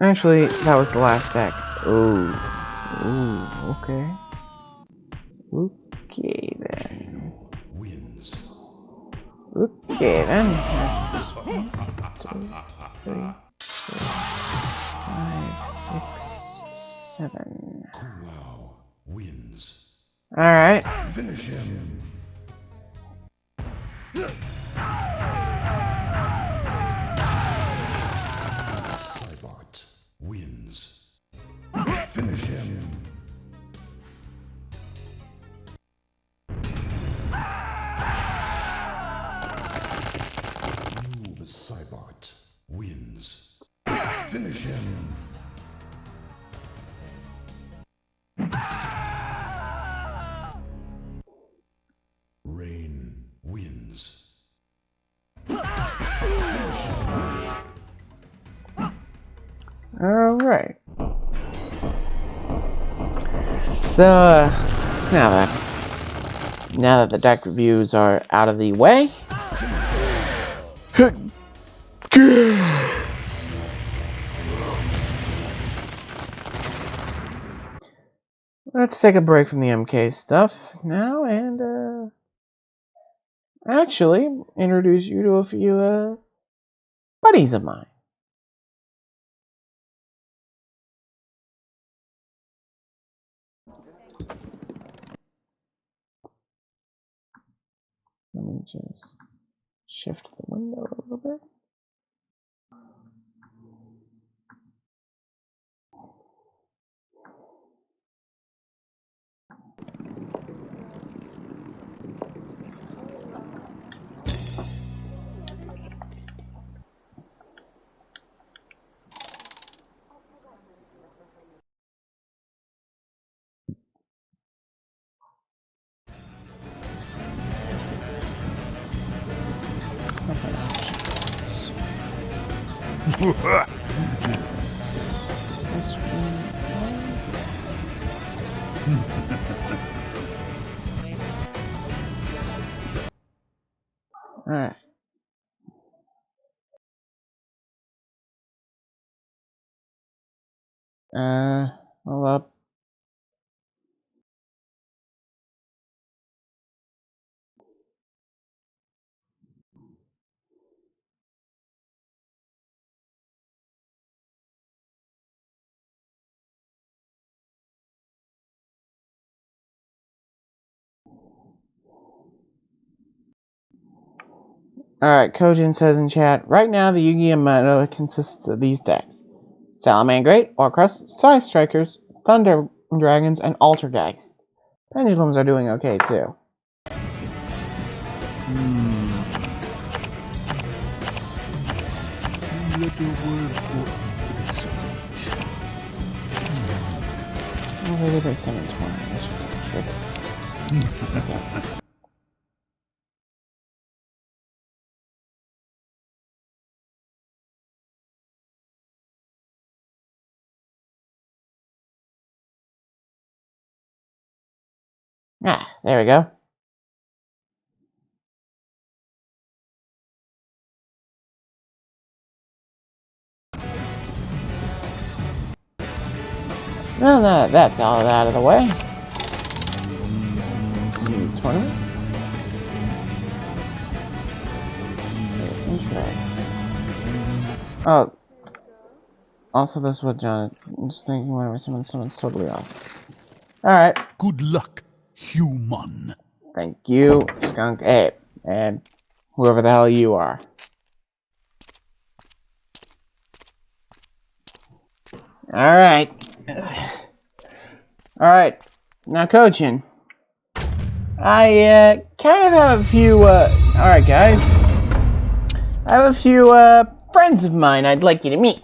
Actually, that was the last deck. Ooh, okay. Okay then. Wins. Okay then. That's 1, 2, 3, 4, 5, 6, 7. Wow wins. Alright. Finish him. Cybot wins. Finish him. Noob Cybot wins. Finish him. Rain wins. Alright. So, now that the deck reviews are out of the way, let's take a break from the MK stuff now and actually introduce you to a few buddies of mine. Let me just shift the window a little bit. Alright. Hold up. Alright, Kojin says in chat, right now the Yu-Gi-Oh! Meta consists of these decks. Salamangreat, Orcrust, Side Strikers, Thunder Dragons, and Altergeist. Pendulums are doing okay too. Well, maybe they're 720. Okay. Ah, there we go. Well, now that's all out of the way. Tournament? Oh. Also, this is what John. I'm just thinking whenever someone's totally awesome. Alright. Good luck, human. Thank you, Skunk Ape. And whoever the hell you are. Alright. Alright. Now, Kojin. I kind of have a few, alright guys. I have a few, friends of mine I'd like you to meet.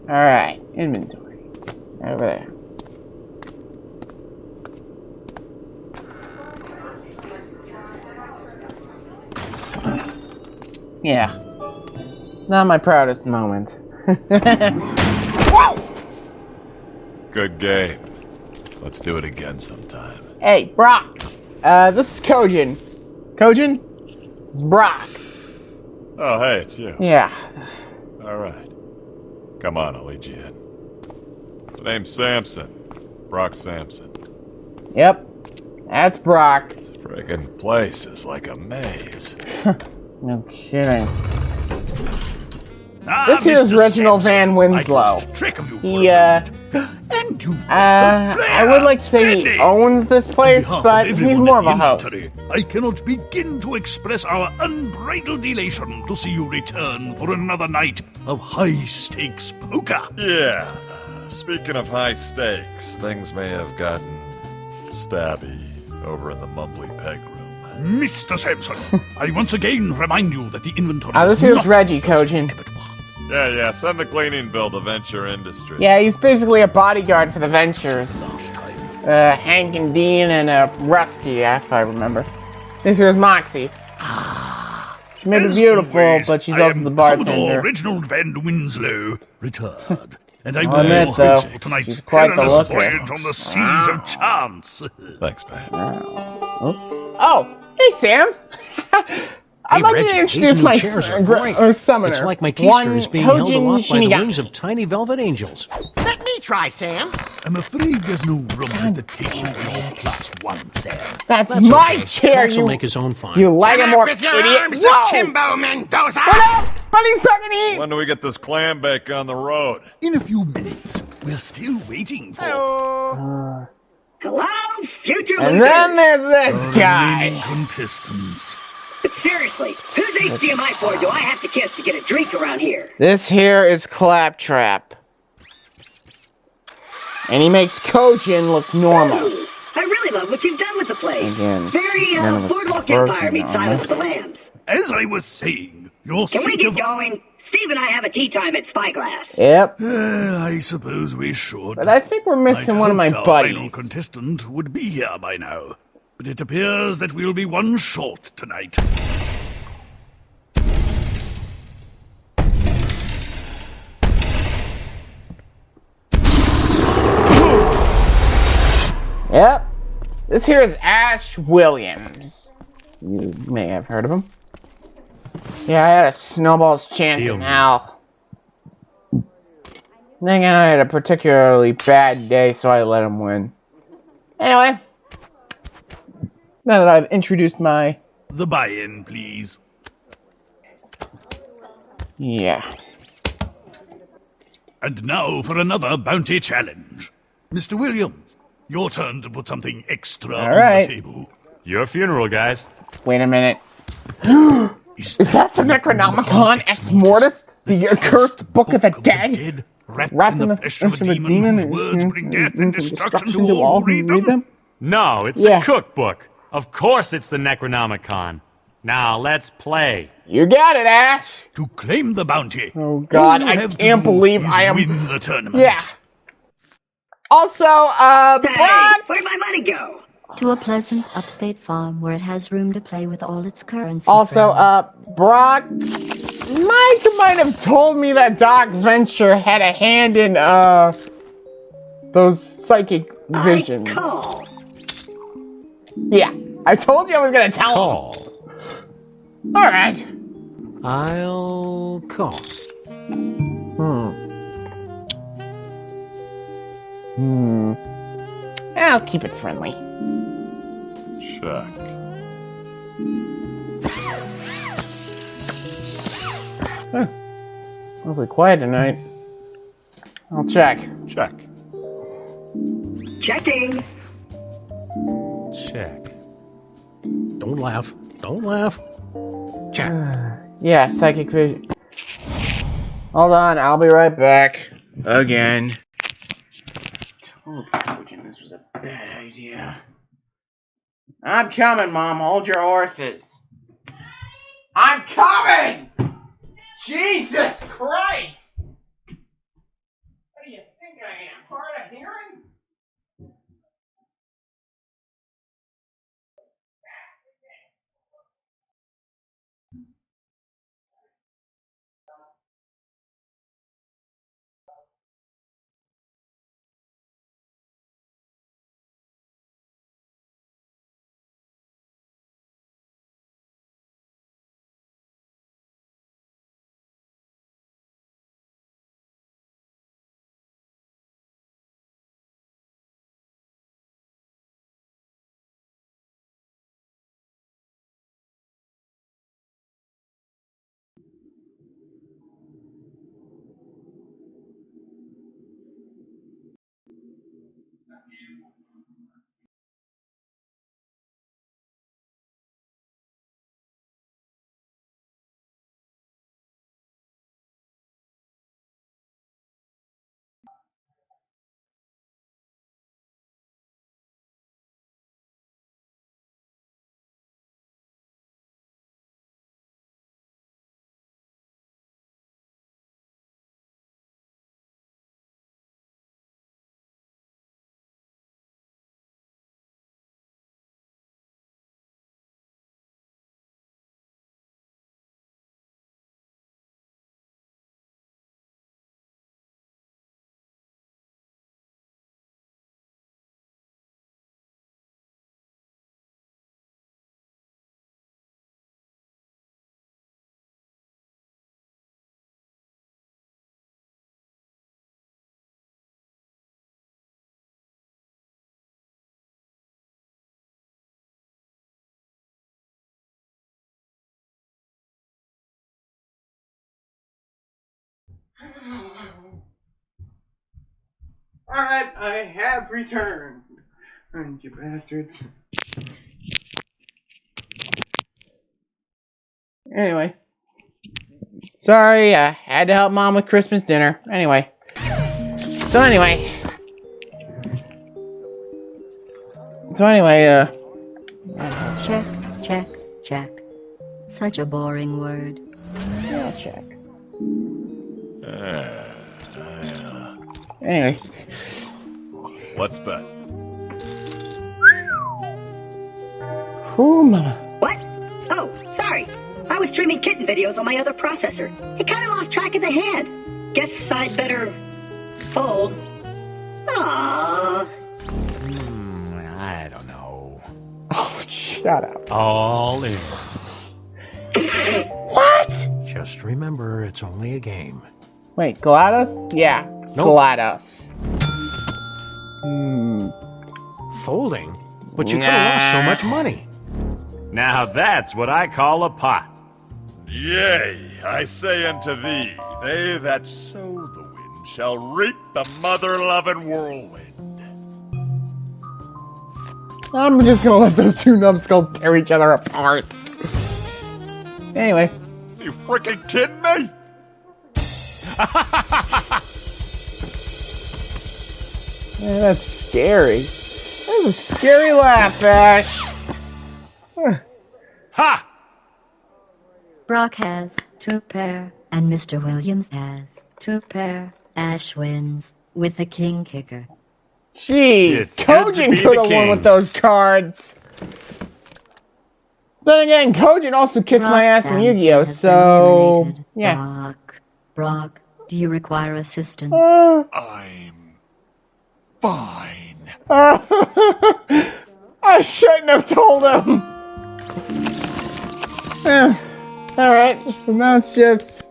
Alright, inventory. Over there. Yeah. Not my proudest moment. Good game. Let's do it again sometime. Hey, Brock. This is Kojin. Kojin? This is Brock. Oh, hey, it's you. Yeah. Alright. Come on, I'll lead you in. The name's Samson. Brock Samson. Yep. That's Brock. This friggin' place is like a maze. No kidding. Ah, This here's Mr. Reginald Sampson, Van Winslow. I lost track of you for He, a moment. And you've I would like to say he owns this place, but he's more of a host. I cannot begin to express our unbridled elation to see you return for another night of high-stakes poker. Yeah. Speaking of high stakes, things may have gotten stabby over in the Mumbly Peg room. Mr. Sampson, I once again remind you that the inventory This is here's not Reggie, the Kojin. abattoir. Yeah, send the cleaning bill to Venture Industries. Yeah, he's basically a bodyguard for the Ventures. Hank and Dean and, Rusty, if I remember. This here's Moxie. She may be As beautiful, always, but she's I also am the Commodore bartender. Reginald Van Winslow, retired. And I I'll will admit, host though, for tonight's she's quite the perilous looker. voyage on the seas of chance. Thanks, man. Oh, hey, Sam. I'd like Reggie, to these introduce new my chairs are great. summoner. It's like my One keister is being held Hojin aloft by the Shinigami. wings of tiny velvet angels. Let me try, Sam. I'm afraid there's no room at the table for your +1, Sam. That's That's my okay. chair, Max will you make his own fine. you Lagamore with your idiot. arms Whoa! akimbo, Mendoza! What up? Buddy's talking to you. When do we get this clam bake on the road? In a few minutes, we're still waiting for Hello, future And losers! then there's this remaining guy. contestants. But seriously, whose HDMI cord do I have to kiss to get a drink around here? This here is Claptrap. And he makes Kojin look normal. Ooh, I really love what you've done with the place. Again, Very, none of us Boardwalk working Empire meets on Silence it. of the Lambs. As I was saying, your Can we seat get of... going? Steve and I have a tea time at Spyglass. Yep. I suppose we should. But I think we're missing one of my I'd hoped our final buddies. contestant would be here by now. But it appears that we'll be one short tonight. Yep. This here is Ash Williams. You may have heard of him. Yeah, I had a snowball's chance Deal in me. hell. Then again, I had a particularly bad day, so I let him win. Anyway, now that I've introduced my... The buy-in, please. Yeah. And now for another bounty challenge. Mr. Williams, your turn to put something extra on right. the table. Your funeral, guys. Wait a minute. Is Is that the Necronomicon Ex Mortis? The accursed Book of the Dead? Wrapped in the flesh of a demon whose words bring death and destruction to all who read them? No, it's Yeah. a cookbook. Of course it's the Necronomicon. Now, let's play. You got it, Ash! To claim the bounty. Oh god, all you I have to can't do believe is I am... win the tournament. Yeah. Also, Hey, Brock... where'd my money go? To a pleasant upstate farm where it has room to play with all its currency Also, friends. Brock... Mike might have told me that Doc Venture had a hand in, those psychic visions. I call. Yeah, I told you I was gonna tell Call. him. Alright. I'll call. I'll keep it friendly. Check. Awfully quiet tonight. I'll check. Check. Checking. Check. Don't laugh. Don't laugh. Check. Yeah, psychic vision. Hold on, I'll be right back. Again. Told Kojin this was a bad idea. I'm coming, Mom. Hold your horses. I'm coming! Jesus Christ! What do you think I am? Hard of hearing? Alright, I have returned. You bastards. Anyway. Sorry, I had to help Mom with Christmas dinner. Anyway. So anyway, Check, check, check. Such a boring word. I'll check. Anyway. Let's bet. Ooh, mama. What? Oh, sorry. I was streaming kitten videos on my other processor. It kind of lost track of the hand. Guess I'd better fold. Aww. I don't know. Oh, shut up. All in. What? Just remember, it's only a game. Wait, GLaDOS? Yeah, Nope. GLaDOS. Folding? But you could have lost so much money. Now that's what I call a pot. Yea, I say unto thee, they that sow the wind shall reap the mother-loving whirlwind. I'm just gonna let those two numbskulls tear each other apart. Anyway. You freaking kidding me? Yeah, that's scary. That was a scary laugh, Ash. Ha! Brock has 2 pair, and Mr. Williams has 2 pair. Ash wins with the king kicker. Jeez, It's good to Kojin be could the have won king. with those cards. Then again, Kojin also kicks my ass in Samson Yu-Gi-Oh, has so... been eliminated. Yeah. Brock, do you require assistance? I'm fine. I shouldn't have told him! Alright, so now it's just...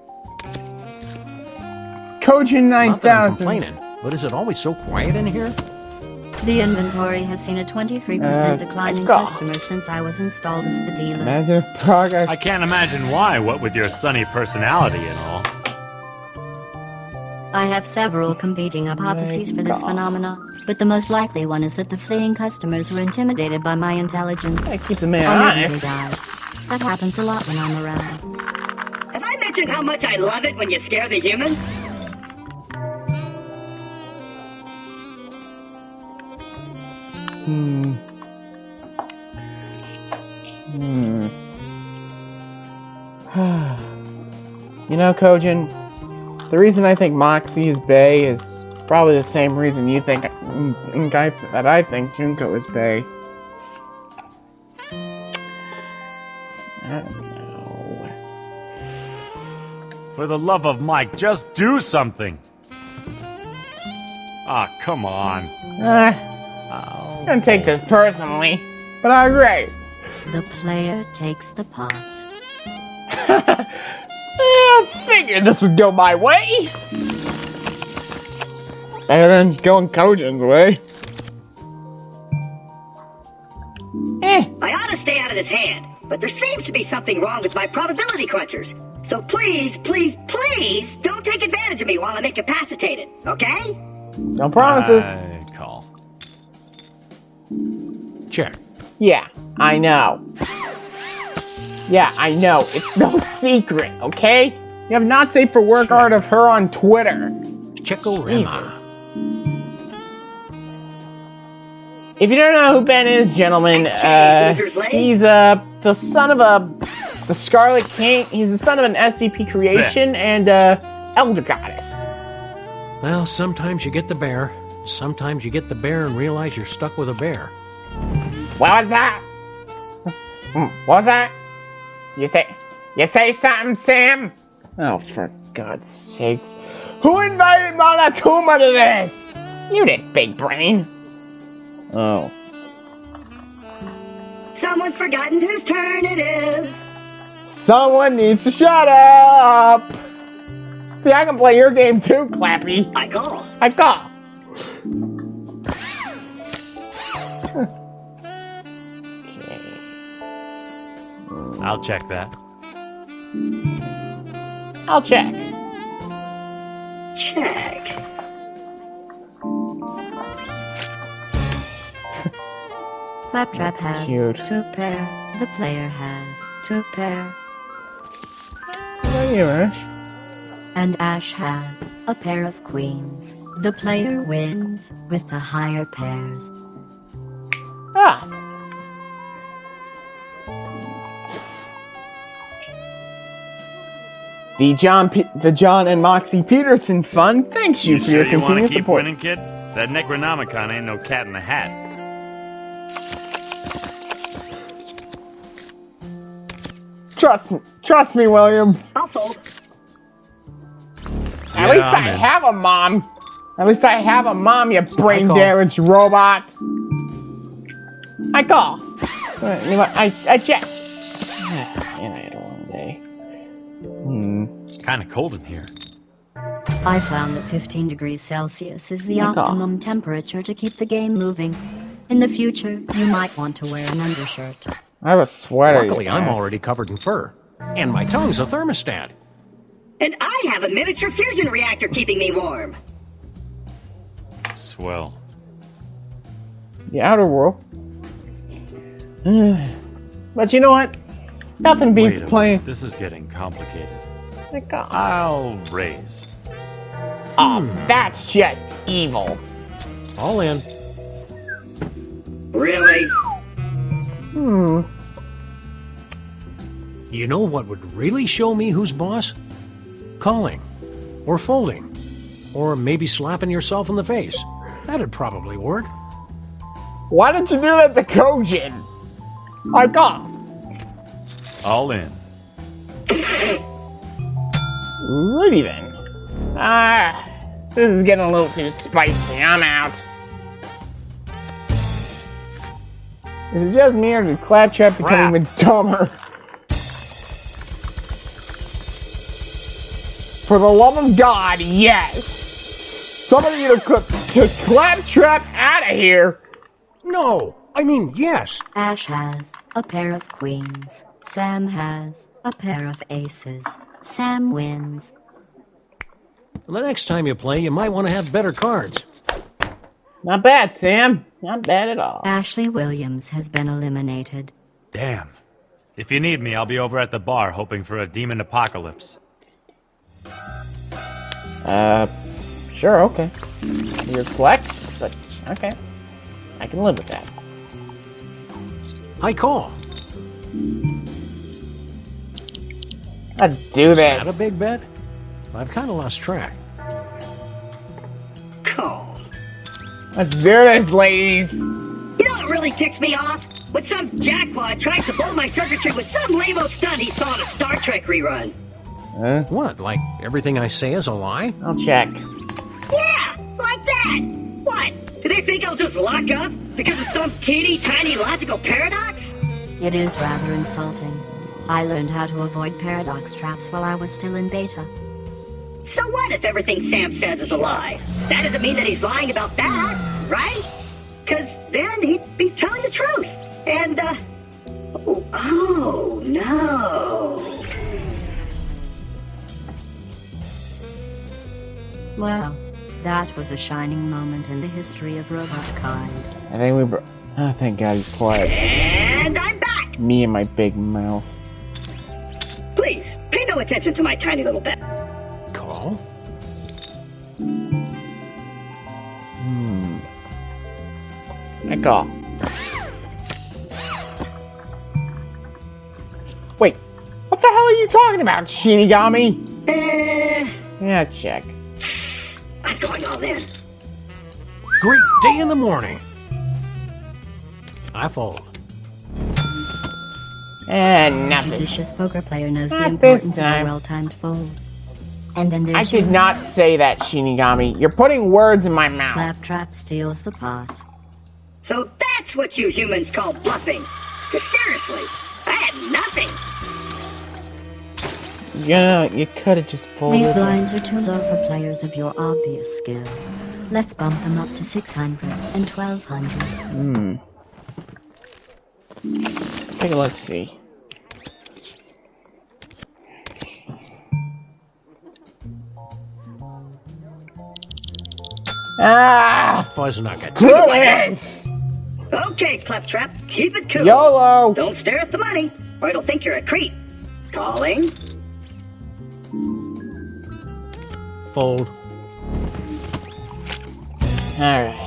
Kojin Not that I'm 9000. complaining, but is it always so quiet in here? The inventory has seen a 23% decline in God. customers since I was installed as the dealer. Imagine progress. I can't imagine why, what with your sunny personality and all. I have several competing hypotheses for this phenomena, but the most likely one is that the fleeing customers were intimidated by my intelligence. I keep the man Or maybe they honest. died. That happens a lot when I'm around. Have I mentioned how much I love it when you scare the humans? You know, Kojin, the reason I think Moxie is Bae is probably the same reason you think that I think Junko is Bae. I don't know. For the love of Mike, just do something. Ah, come on. I don't take this personally, but I agree. The player takes the pot. I figured this would go my way. Better than going Kojin's way. I ought to stay out of this hand, but there seems to be something wrong with my probability crunchers. So please, please, please don't take advantage of me while I'm incapacitated, okay? No promises. I call. Check. Yeah, I know. Yeah, I know. It's no secret, okay? You have not safe for work art of her on Twitter. Checkorama. If you don't know who Ben is, gentlemen, he's the son of the Scarlet King. He's the son of an SCP creation and Elder Goddess. Well, sometimes you get the bear. Sometimes you get the bear and realize you're stuck with a bear. What was that? What was that? You say something, Sam? Oh, for God's sakes. Who invited Monokuma to this? You did, big brain. Oh. Someone's forgotten whose turn it is. Someone needs to shut up! See, I can play your game too, Clappy. I call. I call. I'll check that. I'll check. Check. Claptrap has cute. 2 pair. The player has 2 pair. What about you, Ash? And Ash has a pair of queens. The player wins with the higher pairs. Ah. The John and Moxie Peterson Fund thanks you, You for sure your you want to continued keep support. winning, kid? That Necronomicon ain't no cat in the hat. Trust me, Williams. I'll fold. At least I'm I in. have a mom. At least I have a mom, you brain call. damaged robot. I call. I check. And I had a long day. Kinda cold in here. I found that 15 degrees Celsius is the Oh my God. optimum temperature to keep the game moving. In the future, you might want to wear an undershirt. I have a sweater. Luckily, you I'm ass. already covered in fur. And my tongue's a thermostat. And I have a miniature fusion reactor keeping me warm. Swell. The outer world. But you know what? Nothing Wait beats a playing. minute, this is getting complicated. My God. I'll raise. Oh, that's just evil. All in. Really? You know what would really show me who's boss? Calling. Or folding. Or maybe slapping yourself in the face. That'd probably work. Why didn't you do that to Kojin? I got. All in. Righty then. This is getting a little too spicy. I'm out. Is it just me or did Claptrap become Crap. even dumber? For the love of God, yes! Somebody either get Claptrap out of here! No! I mean, yes! Ash has a pair of queens. Sam has a pair of aces. Sam wins. The next time you play, you might want to have better cards. Not bad, Sam. Not bad at all. Ashley Williams has been eliminated. Damn. If you need me, I'll be over at the bar hoping for a demon apocalypse. Sure, okay. You're flex, but okay. I can live with that. I call. Let's do Is this. that a big bet? I've kind of lost track. Call. Let's do this, ladies. You know what really ticks me off? When some jackwad tries to blow my circuitry with some lame-o stunt he saw in a Star Trek rerun. What, like everything I say is a lie? I'll check. Yeah, like that. What? Do they think I'll just lock up because of some teeny tiny logical paradox? It is rather insulting. I learned how to avoid paradox traps while I was still in beta. So what if everything Sam says is a lie? That doesn't mean that he's lying about that, right? Because then he'd be telling the truth. And, oh no. Well, that was a shining moment in the history of robotkind. I think we oh, thank God he's quiet. And I'm back! Me and my big mouth. Please, pay no attention to my tiny little bet. Call? I call. Wait, what the hell are you talking about, Shinigami? Yeah, check. I'm going all in. Great day in the morning. I fold. A Nothing. judicious poker player knows the Not importance this of a time. well-timed fold. And then I there's did you. not say that, Shinigami. You're putting words in my mouth. Claptrap steals the pot. So that's what you humans call bluffing. 'Cause seriously, I had nothing. Yeah, you could have just pulled These it. blinds are too low for players of your obvious skill. Let's bump them up to 600 and 1200. Take a look, see. Ah! Fuzz nugget. Do this! Okay, Claptrap, keep it cool. YOLO! Don't stare at the money, or it'll think you're a creep. Calling. Fold. Alright.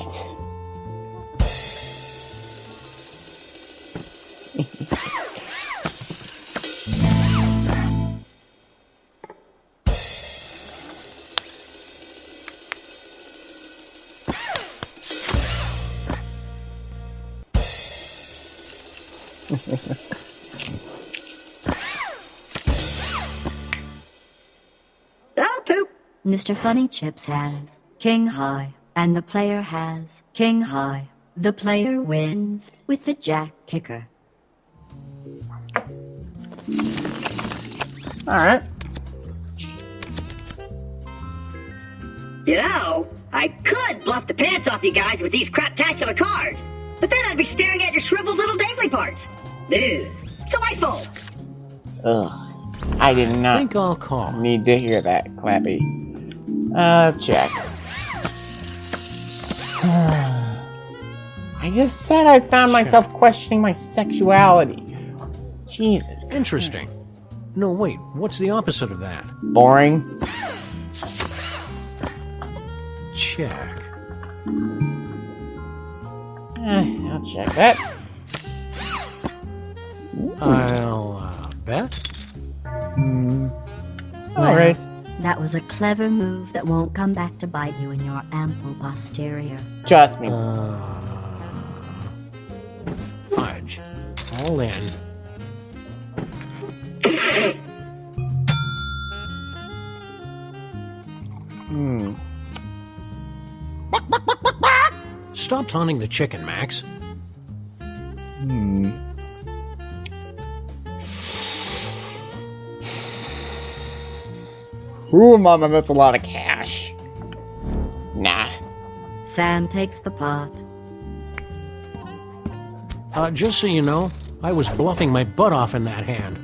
Oh, poop. Mr. Funny Chips has King High, and the player has King High. The player wins with the jack kicker. Alright. You know, I could bluff the pants off you guys with these craptacular cards, but then I'd be staring at your shriveled little dangly parts. Ew. So I fold. Ugh. I did not Think I'll call. need to hear that, Clappy. Check. I just said I found myself questioning my sexuality. Jesus. Interesting. No, wait. What's the opposite of that? Boring. Check. I'll check that. I'll bet. Alright. That was a clever move that won't come back to bite you in your ample posterior. Trust me. Fudge. All in. Stop taunting the chicken, Max. Ooh, Mama, that's a lot of cash. Nah. Sam takes the pot. Just so you know, I was bluffing my butt off in that hand.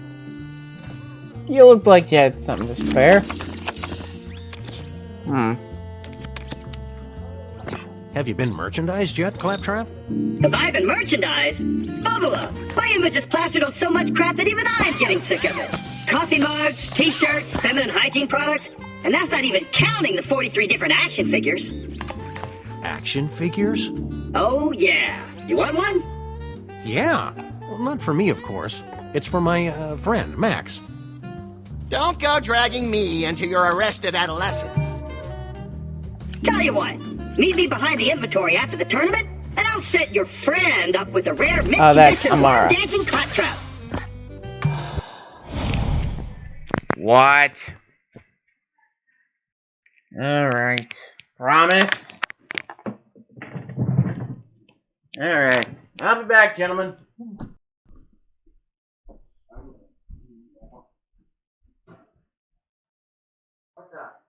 You looked like you had something to spare. Have you been merchandised yet, Claptrap? Have I been merchandised? Bubba, my image is plastered on so much crap that even I'm getting sick of it. Coffee mugs, t-shirts, feminine hygiene products, and that's not even counting the 43 different action figures. Action figures? Oh yeah. You want one? Yeah. Well, not for me, of course. It's for my friend, Max. Don't go dragging me into your arrested adolescence. Tell you what, meet me behind the inventory after the tournament, and I'll set your friend up with a rare mint that's condition Amara. dancing claptrap. What? Alright. Promise? Alright. I'll be back, gentlemen. What's up?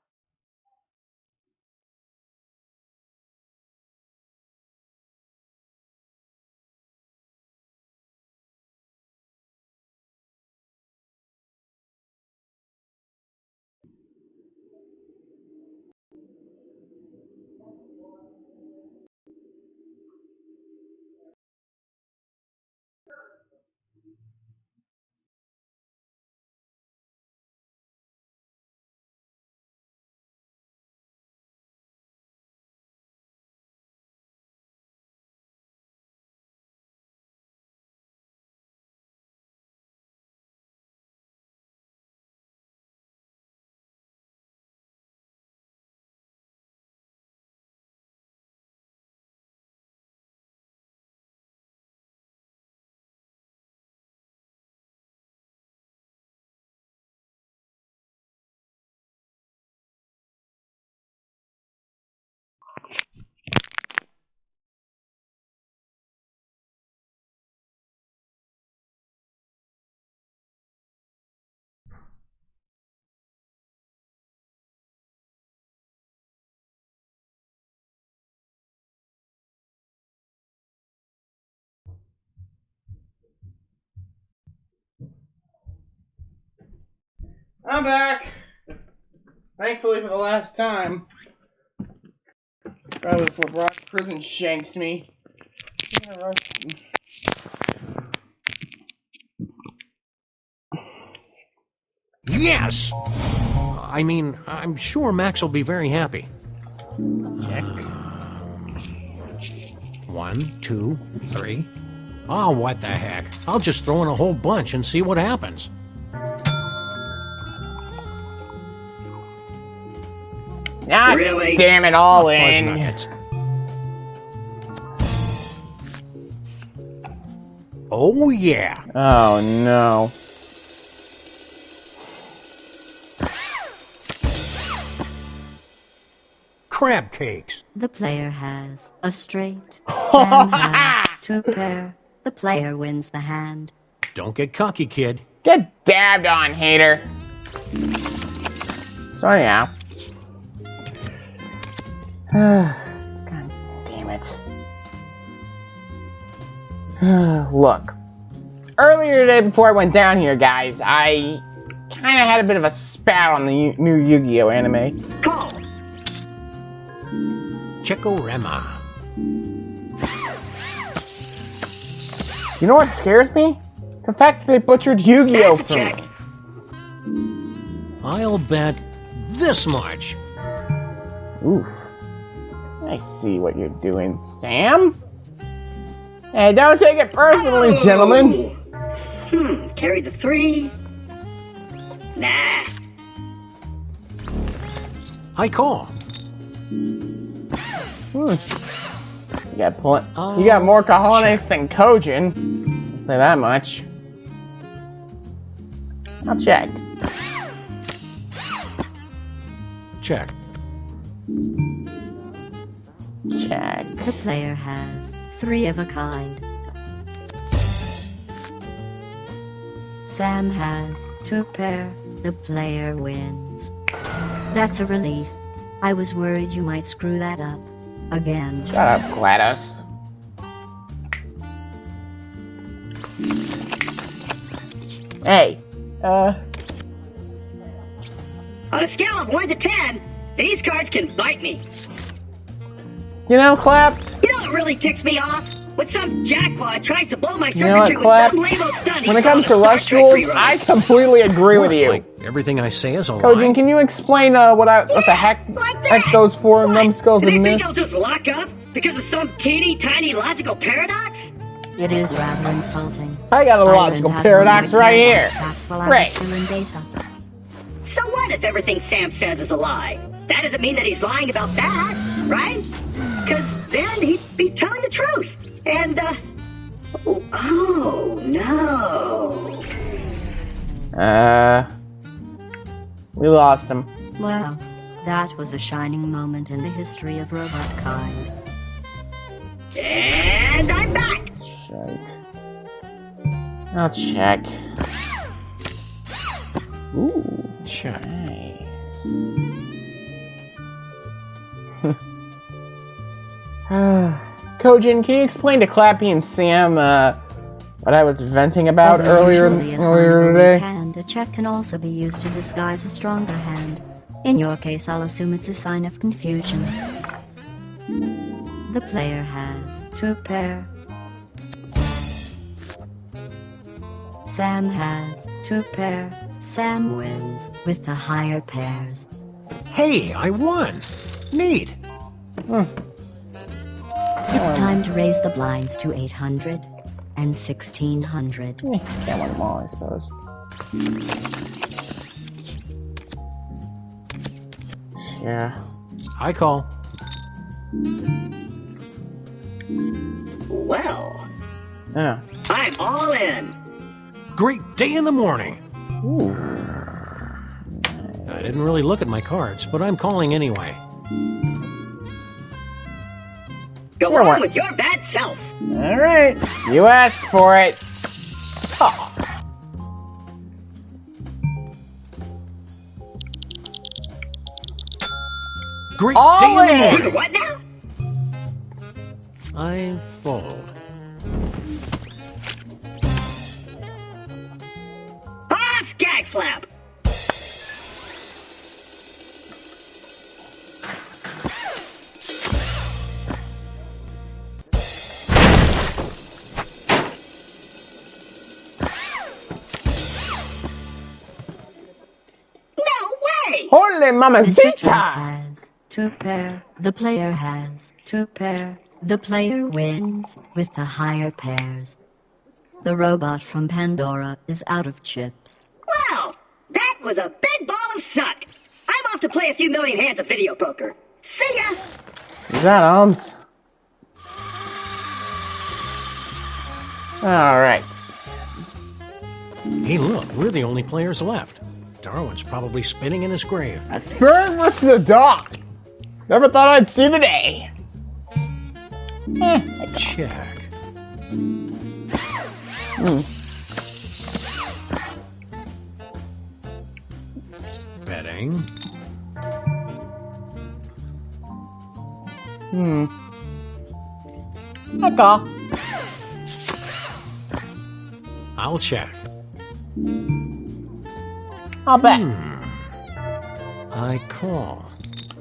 I'm back! Thankfully for the last time. Probably before Brock Prison shanks me. Yes! I mean, I'm sure Max will be very happy. Check. 1, 2, 3. Oh, what the heck. I'll just throw in a whole bunch and see what happens. Ah, Really? damn it, all Fuzz in. nuggets. Oh, yeah. Oh, no. Crab cakes. The player has a straight. Sam has 2 pair. The player wins the hand. Don't get cocky, kid. Get dabbed on, hater. So yeah. God damn it. Look. Earlier today, before I went down here, guys, I kind of had a bit of a spat on the new Yu-Gi-Oh anime. Call. Chekorama. You know what scares me? The fact that they butchered Yu-Gi-Oh That's a for check. me. I'll bet this much. Oof. I see what you're doing, Sam. Hey, don't take it personally, gentlemen. Carry the 3. Nah. I call. You got more cojones than Kojin. I'll say that much. I'll check. Check. Check. The player has 3 of a kind. Sam has 2 pair. The player wins. That's a relief. I was worried you might screw that up again. Shut up, GLaDOS. Hey, On a scale of 1 to 10, these cards can bite me. you know, Clap? You know what really ticks me off? When some jackwad tries to blow my You know circuitry what, with Clap? some label stunt. When it comes to Rush Duels, I completely agree with you. Like everything I say is a Kojin, lie. can you explain what the heck those 4 numbskulls Do have you think missed? I'll just lock up because of some teeny tiny logical paradox? It is rather insulting. I got a logical paradox right here. Great. Data. So what if everything Sam says is a lie? That doesn't mean that he's lying about that, right? Because then he'd be telling the truth. And, oh no. We lost him. Well, that was a shining moment in the history of robotkind. And I'm back. Shite. I'll check. Ooh, Check. nice. Kojin, can you explain to Clappy and Sam what I was venting about Although earlier usually a sign of a today? weak hand, a check can also be used to disguise a stronger hand. In your case, I'll assume it's a sign of confusion. The player has 2 pair. Sam has 2 pair. Sam wins with the higher pairs. Hey, I won. Neat. It's time to raise the blinds to 800 and 1600. Can't win them all, I suppose. Yeah. I call. Well, Yeah. I'm all in. Great day in the morning. Ooh. I didn't really look at my cards, but I'm calling anyway. Go Sure, on what? with your bad self. All right. You asked for it. Oh. Great All day in the in. You morning. what now? I fold. Ah, skag flap. No way! Holy Mr. mamacita! Trump has 2 pair. The player has 2 pair. The player wins with the higher pairs. The robot from Pandora is out of chips. Well, that was a big ball of suck. I'm off to play a few million hands of video poker. See ya! Is that arms? Alright. Hey, look, we're the only players left. Darwin's probably spinning in his grave. A spur with the dog! Never thought I'd see the day. Check. Betting. I call. I'll check. I'll bet. I call.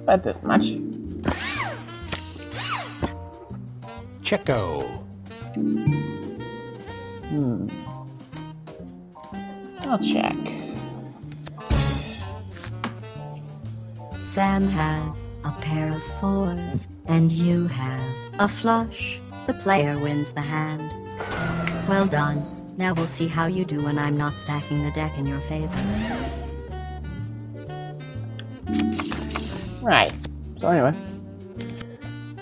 Bet this much. Checko. I'll check. Sam has a pair of fours, and you have a flush. The player wins the hand. Well done. Now we'll see how you do when I'm not stacking the deck in your favor. Right. So anyway.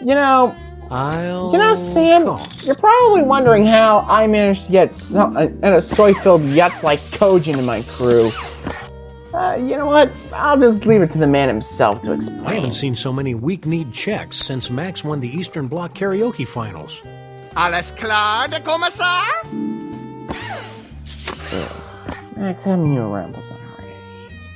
You know, Sam, call. you're probably wondering how I managed to get a soy-filled yutz like Kojin in my crew. You know what? I'll just leave it to the man himself to explain. I haven't seen so many weak-kneed checks since Max won the Eastern Bloc karaoke finals. Alles klar, de Kommissar? Max, having you around was my heart at ease.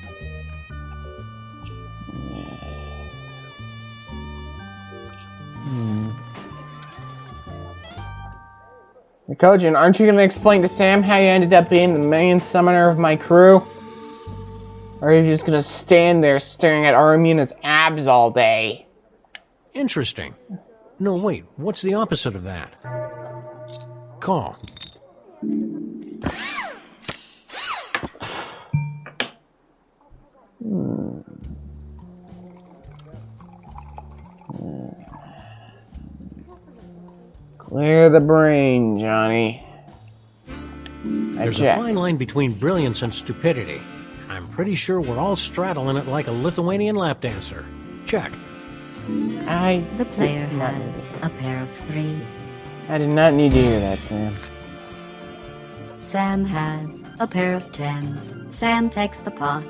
Kojin, aren't you going to explain to Sam how you ended up being the main summoner of my crew? Or are you just going to stand there staring at Aramina's abs all day? Interesting. No, wait. What's the opposite of that? Call. Clear the brain, Johnny. There's a fine line between brilliance and stupidity. I'm pretty sure we're all straddling it like a Lithuanian lap dancer. Check. The player has a pair of threes. I did not need to hear that, Sam. Sam has a pair of tens. Sam takes the pot.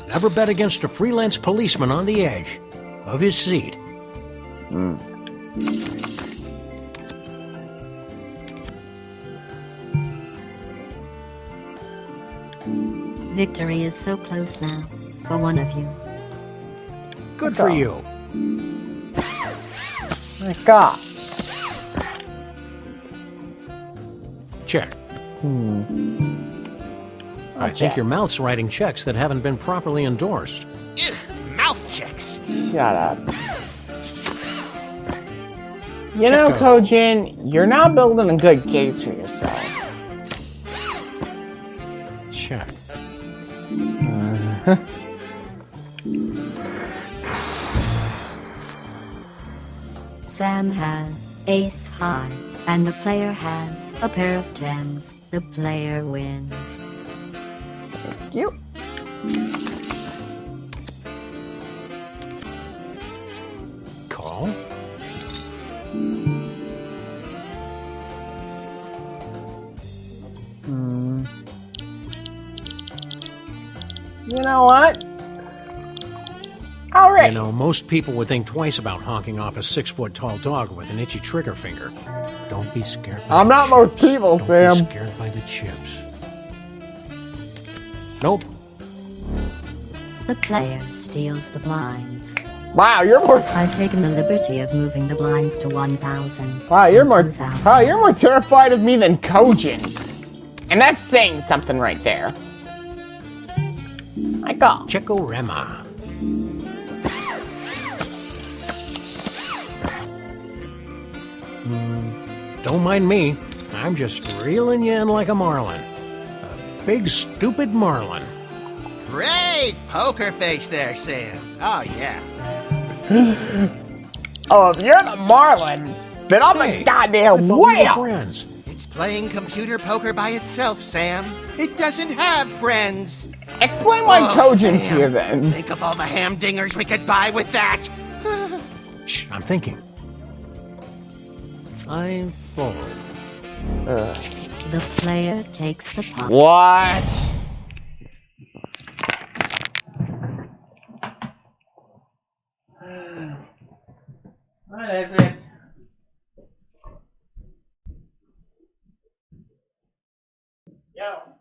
Never bet against a freelance policeman on the edge of his seat. Victory is so close now, for one of you. Good for you. My God. Check. I think check. your mouth's writing checks that haven't been properly endorsed. Ugh, mouth checks. Shut up. You know, Kojin, you're not building a good case for yourself. Check. Sam has ace high, and the player has a pair of tens. The player wins. Thank you. Call. You know what? All right. You know, most people would think twice about honking off a 6-foot-tall dog with an itchy trigger finger. Don't be scared. I'm not most people, Sam. Don't be scared by the chips. Nope. The player steals the blinds. Wow, you're more. I've taken the liberty of moving the blinds to 1,000. Wow, you're more. 2,000. Wow, you're more terrified of me than Kojin, and that's saying something right there. I call. Chekorema. Don't mind me. I'm just reeling you in like a marlin. A big, stupid marlin. Great poker face there, Sam. Oh, yeah. Oh, if you're the Marlin, then I'm Hey, a goddamn I thought we were whale. friends. It's playing computer poker by itself, Sam. It doesn't have friends. Explain why Oh, Kojin's Sam. here then. Think of all the hamdingers we could buy with that. Shh, I'm thinking. I fold. The player takes the pot. What is it? Yo.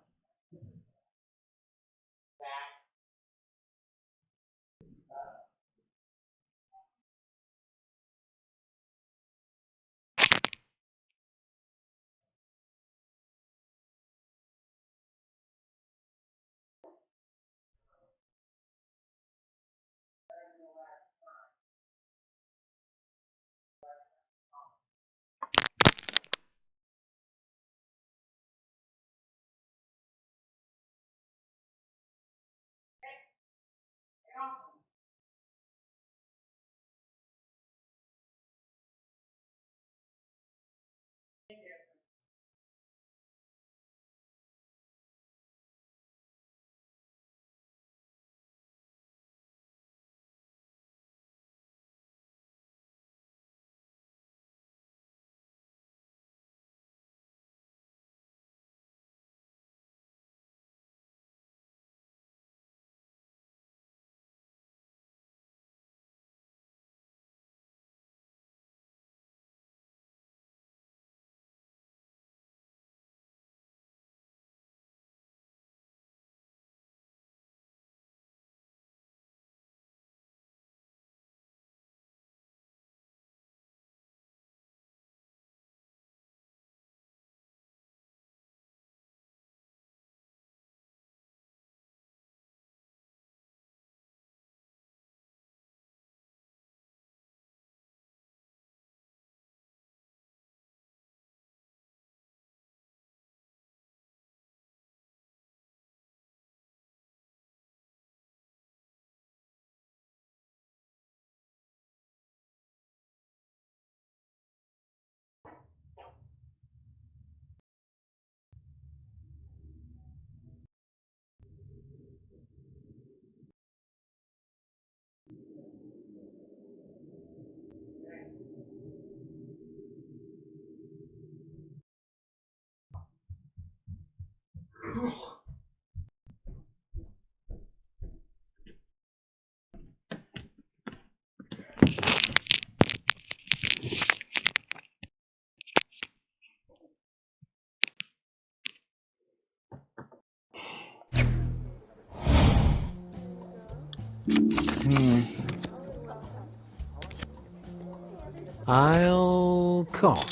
I'll call.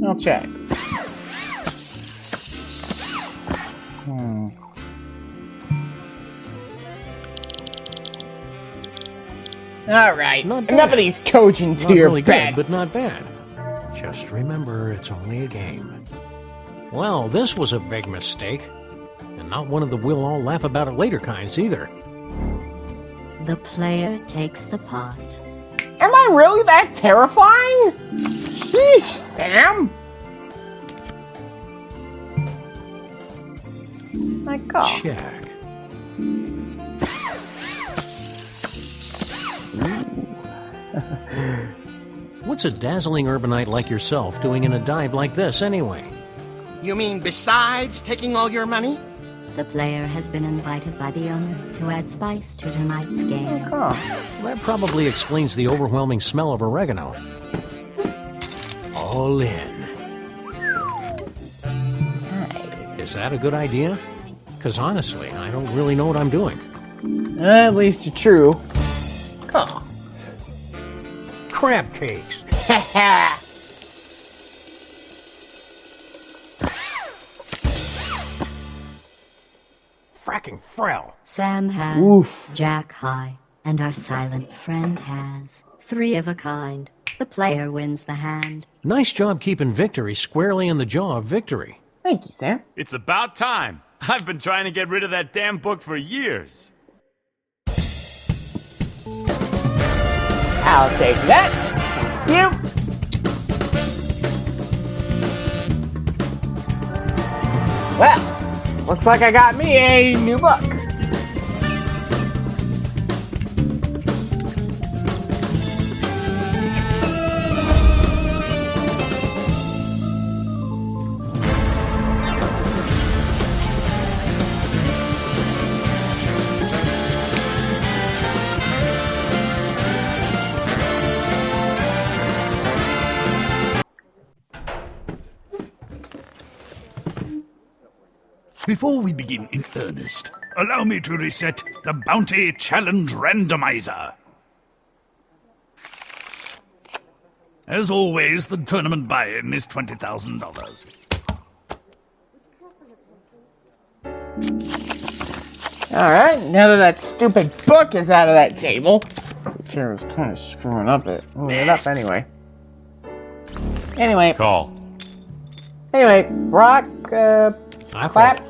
I'll check. Alright, Not enough bad. of these Kojin Not tier really bets. good, but not bad. Just remember, it's only a game. Well, this was a big mistake. And not one of the we'll all laugh about it later kinds either. The player takes the pot. Am I really that terrifying? Sheesh, Sam! My God. Check. What's a dazzling urbanite like yourself doing in a dive like this, anyway? You mean besides taking all your money? The player has been invited by the owner to add spice to tonight's game. That probably explains the overwhelming smell of oregano. All in. Is that a good idea? Because honestly, I don't really know what I'm doing. At least you're true. Oh. Crab cakes. Fracking Frell. Sam has, Oof. Jack high, and our silent friend has. Three of a kind. The player wins the hand. Nice job keeping victory squarely in the jaw of victory. Thank you, Sam. It's about time. I've been trying to get rid of that damn book for years. I'll take that. Thank you. Well, looks like I got me a new book. Before we begin in earnest, allow me to reset the Bounty Challenge Randomizer. As always, the tournament buy-in is $20,000. Alright, now that stupid book is out of that table. The chair was kind of screwing it up anyway. Anyway. Call. Anyway, Brock, Clap,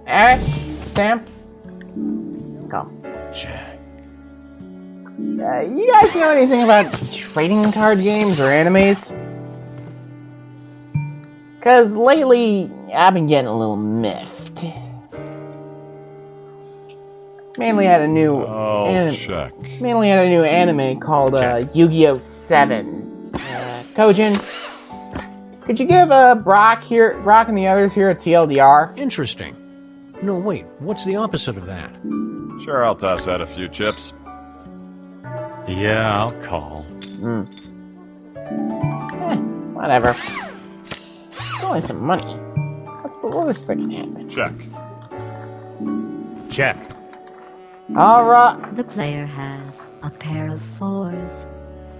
Ash, Sam, go. Jack. You guys know anything about trading card games or animes? Cause lately, I've been getting a little miffed. Mainly had a new mainly had a new anime called Yu-Gi-Oh! 7s. Kojin, could you give Brock and the others here a TLDR? Interesting. No, wait, what's the opposite of that? Sure, I'll toss out a few chips. Yeah, I'll call. Whatever. It's only some money. What's the worst that can happen? Check. Check. Alright. The player has a pair of 4s.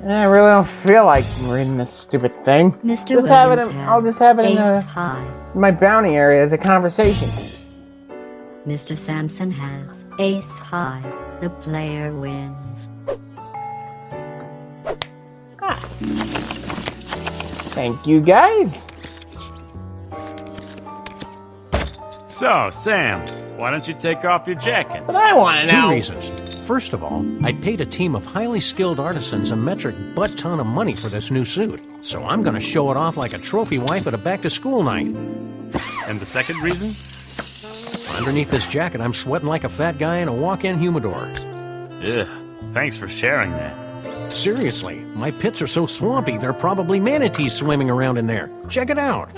I really don't feel like reading this stupid thing. Mr. Just have it Williams I'll just have it in ace high. my bounty area as a conversation. Mr. Sampson has ace high. The player wins. Thank you, guys. So, Sam, why don't you take off your jacket? But I want to know. 2 reasons. First of all, I paid a team of highly skilled artisans a metric butt-ton of money for this new suit, so I'm gonna show it off like a trophy wife at a back-to-school night. And the second reason? Underneath this jacket, I'm sweating like a fat guy in a walk-in humidor. Ugh, thanks for sharing that. Seriously, my pits are so swampy, there are probably manatees swimming around in there. Check it out.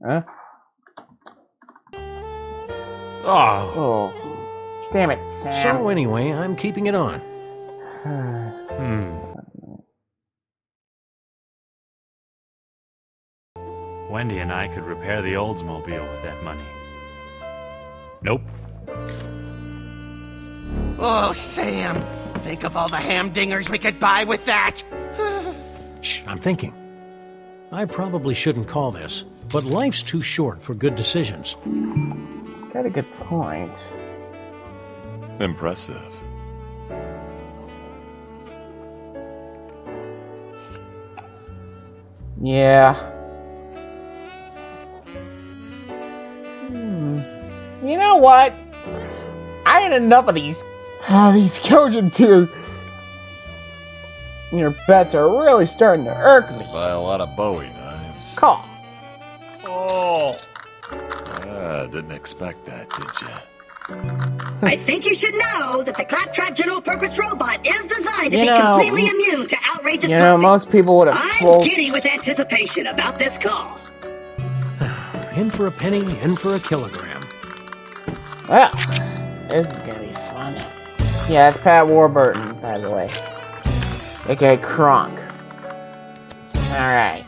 Huh? Oh. Damn it, Sam. So anyway, I'm keeping it on. Wendy and I could repair the Oldsmobile with that money. Nope. Oh, Sam. Think of all the hamdingers we could buy with that. Shh, I'm thinking. I probably shouldn't call this, but life's too short for good decisions. Got a good point. Impressive. Yeah. You know what? I had enough of these Kojin 2. Your bets are really starting to irk me. Buy a lot of Bowie knives. Call. Oh! Didn't expect that, did you? I think you should know that the Claptrap General Purpose Robot is designed to You be know, completely immune to outrageous You know, bluffing. most people would have I'm giddy with anticipation about this call. In for a penny, in for a kilogram. Well, this is gonna be fun. Yeah, it's Pat Warburton, by the way. AKA Kronk. Alright.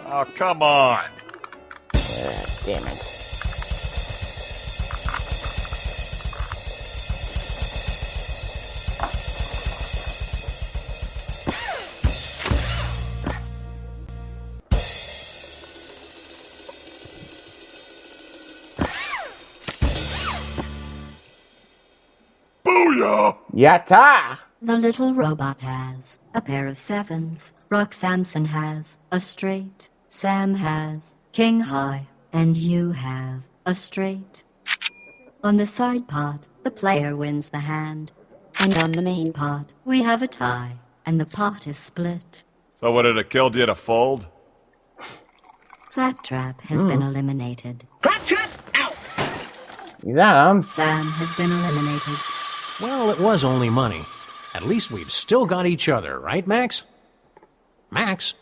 Oh, come on. Damn it. Booyah! Yatta! The little robot has a pair of 7s. Brock Sampson has a straight. Sam has king high. And you have a straight. On the side pot, the player wins the hand. And on the main pot, we have a tie. And the pot is split. So would it have killed you to fold? Claptrap has been eliminated. Claptrap out! Sam has been eliminated. Well, it was only money. At least we've still got each other, right, Max? Max?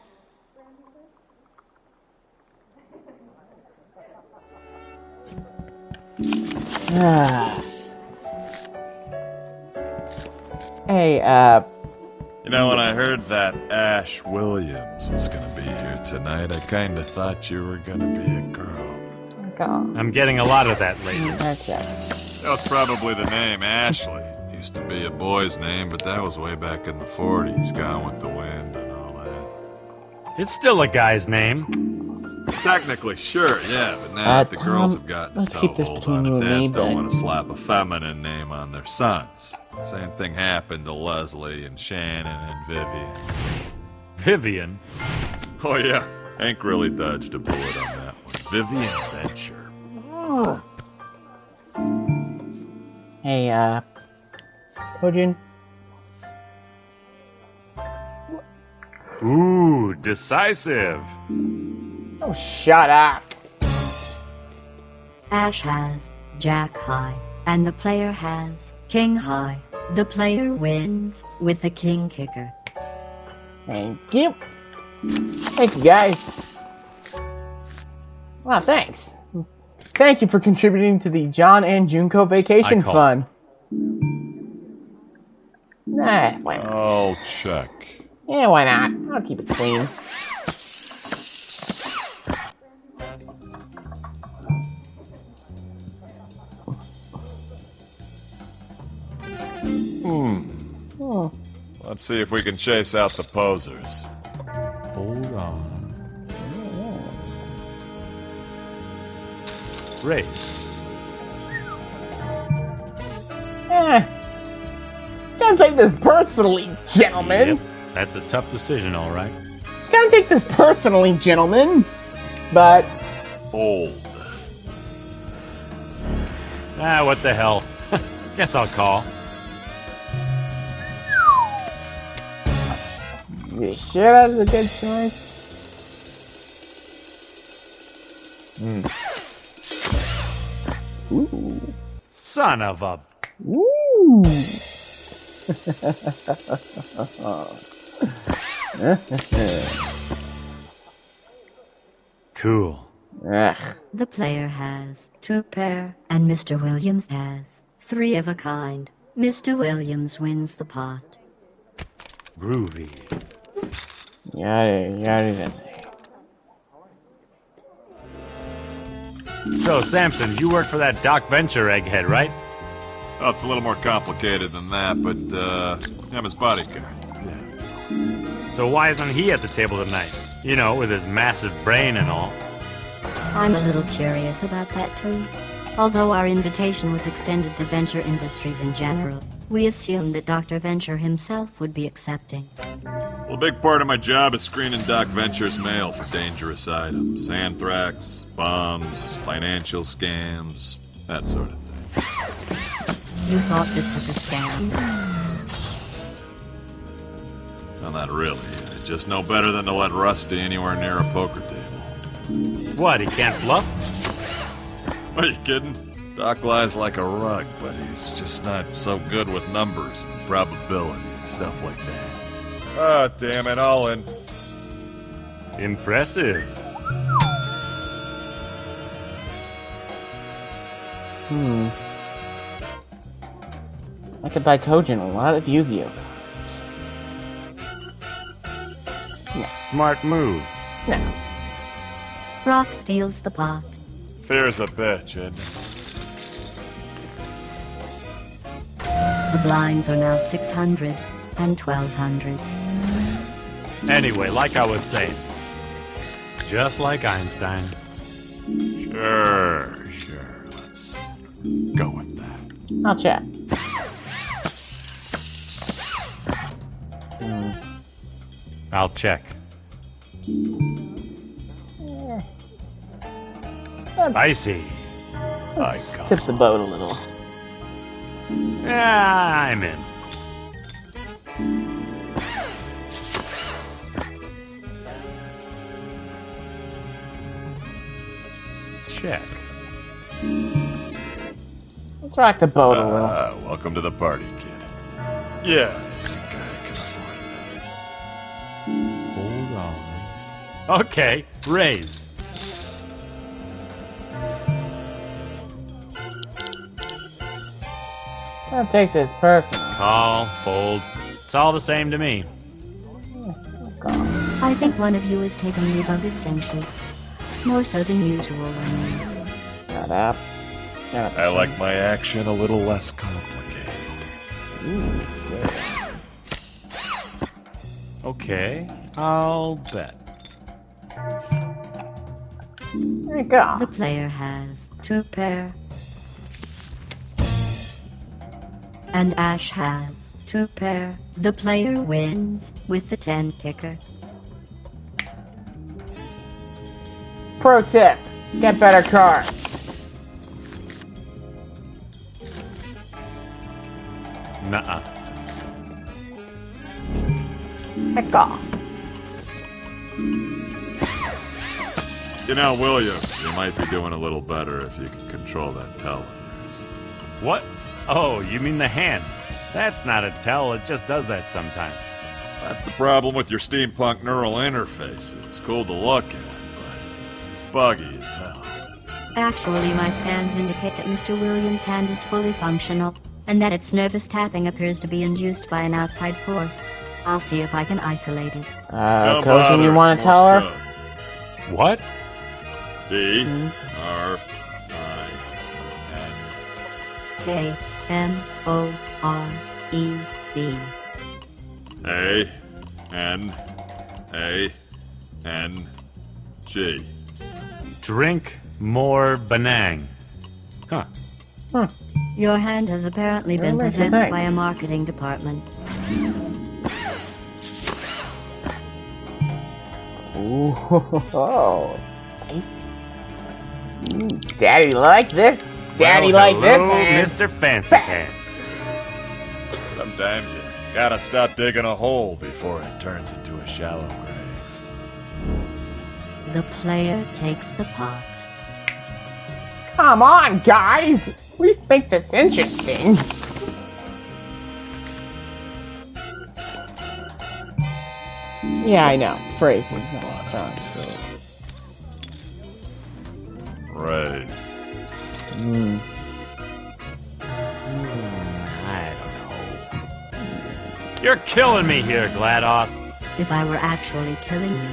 Hey, You know, when I heard that Ash Williams was gonna be here tonight, I kinda thought you were gonna be a girl. I'm getting a lot of that lately. Okay. That's probably the name, Ashley. Used to be a boy's name, but that was way back in the 40s, Gone with the Wind and all that. It's still a guy's name. Technically, sure, yeah, but now the girls Tom, have gotten a let's keep this toehold on between you it. and me, Dads don't but- want to slap a feminine name on their sons. Same thing happened to Leslie and Shannon and Vivian. Vivian? Oh yeah, Hank really dodged a bullet on that one. Vivian Venture. Hey, Kojin. Ooh, decisive. Oh, shut up. Ash has Jack high, and the player has King high. The player wins with the King kicker. Thank you. Thank you, guys. Wow, thanks. Thank you for contributing to the John and Junko Vacation I call. Fund. Nah, why not? I'll check. Yeah, why not? I'll keep it clean. Oh. Let's see if we can chase out the posers. Hold on. Race. Don't take this personally, gentlemen. Yep, that's a tough decision, all right. Don't take this personally, gentlemen. But Old. Ah, what the hell. Guess I'll call. you sure that was a good choice? Ooh. Son of a... Ooh. Cool. Ugh. The player has 2 pair, and Mr. Williams has 3 of a kind. Mr. Williams wins the pot. Groovy. Yada. So, Samson, you work for that Doc Venture egghead, right? Oh, it's a little more complicated than that, but I'm his bodyguard. Yeah. So why isn't he at the table tonight? You know, with his massive brain and all. I'm a little curious about that too. Although our invitation was extended to Venture Industries in general, we assumed that Dr. Venture himself would be accepting. Well, a big part of my job is screening Doc Venture's mail for dangerous items. Anthrax, bombs, financial scams, that sort of thing. You thought this was a scam? Well, not really. I just know better than to let Rusty anywhere near a poker table. What, he can't bluff? Are you kidding? Doc lies like a rug, but he's just not so good with numbers and probability and stuff like that. Ah, damn it, all in. Impressive. I could buy Kojin a lot of Yu-Gi-Oh! Smart move. No. Rock steals the pot. Fear's a bitch, isn't it? The blinds are now 600 and 1200. Anyway, like I was saying. Just like Einstein. Sure. Let's go with that. I'll check. I'll check. Spicy. I Tip the boat a little. Yeah, I'm in. Check. Let's rock the boat a little. Welcome to the party, kid. Yeah, I think I can afford Hold on. Okay, raise. I'll take this personally. Call, fold. It's all the same to me. I think one of you has taken leave of his senses. More so than usual, I mean. Shut up. Shut up. I like my action a little less complicated. Ooh, good. Okay, I'll bet. There you go. The player has 2 pair. And Ash has 2 pair. The player wins with the 10 kicker. Pro tip: get better cards. Nuh-uh. Heck off. You know, William, you might be doing a little better if you could control that tell of yours. What? Oh, you mean the hand? That's not a tell, it just does that sometimes. That's the problem with your steampunk neural interface. It's cool to look at, but buggy as hell. Actually, my scans indicate that Mr. Williams' hand is fully functional, and that its nervous tapping appears to be induced by an outside force. I'll see if I can isolate it. Don't Coach, bother, you want it's to tell her? Morse code. What? D-R-I-N. K-M-O-R-E-B. A-N-A-N-G. Drink more Banang. Huh. Your hand has apparently been Very much possessed thanks. by a marketing department. Ooh, Daddy like this. Daddy Well, like this. hello, hand. Mr. Fancy Pants. Sometimes you gotta stop digging a hole before it turns into a shallow grave. The player takes the pot. Come on, guys. We think this interesting. Yeah, I know. Phrasing's not strong. Raise. I don't know. You're killing me here, GLaDOS. If I were actually killing you,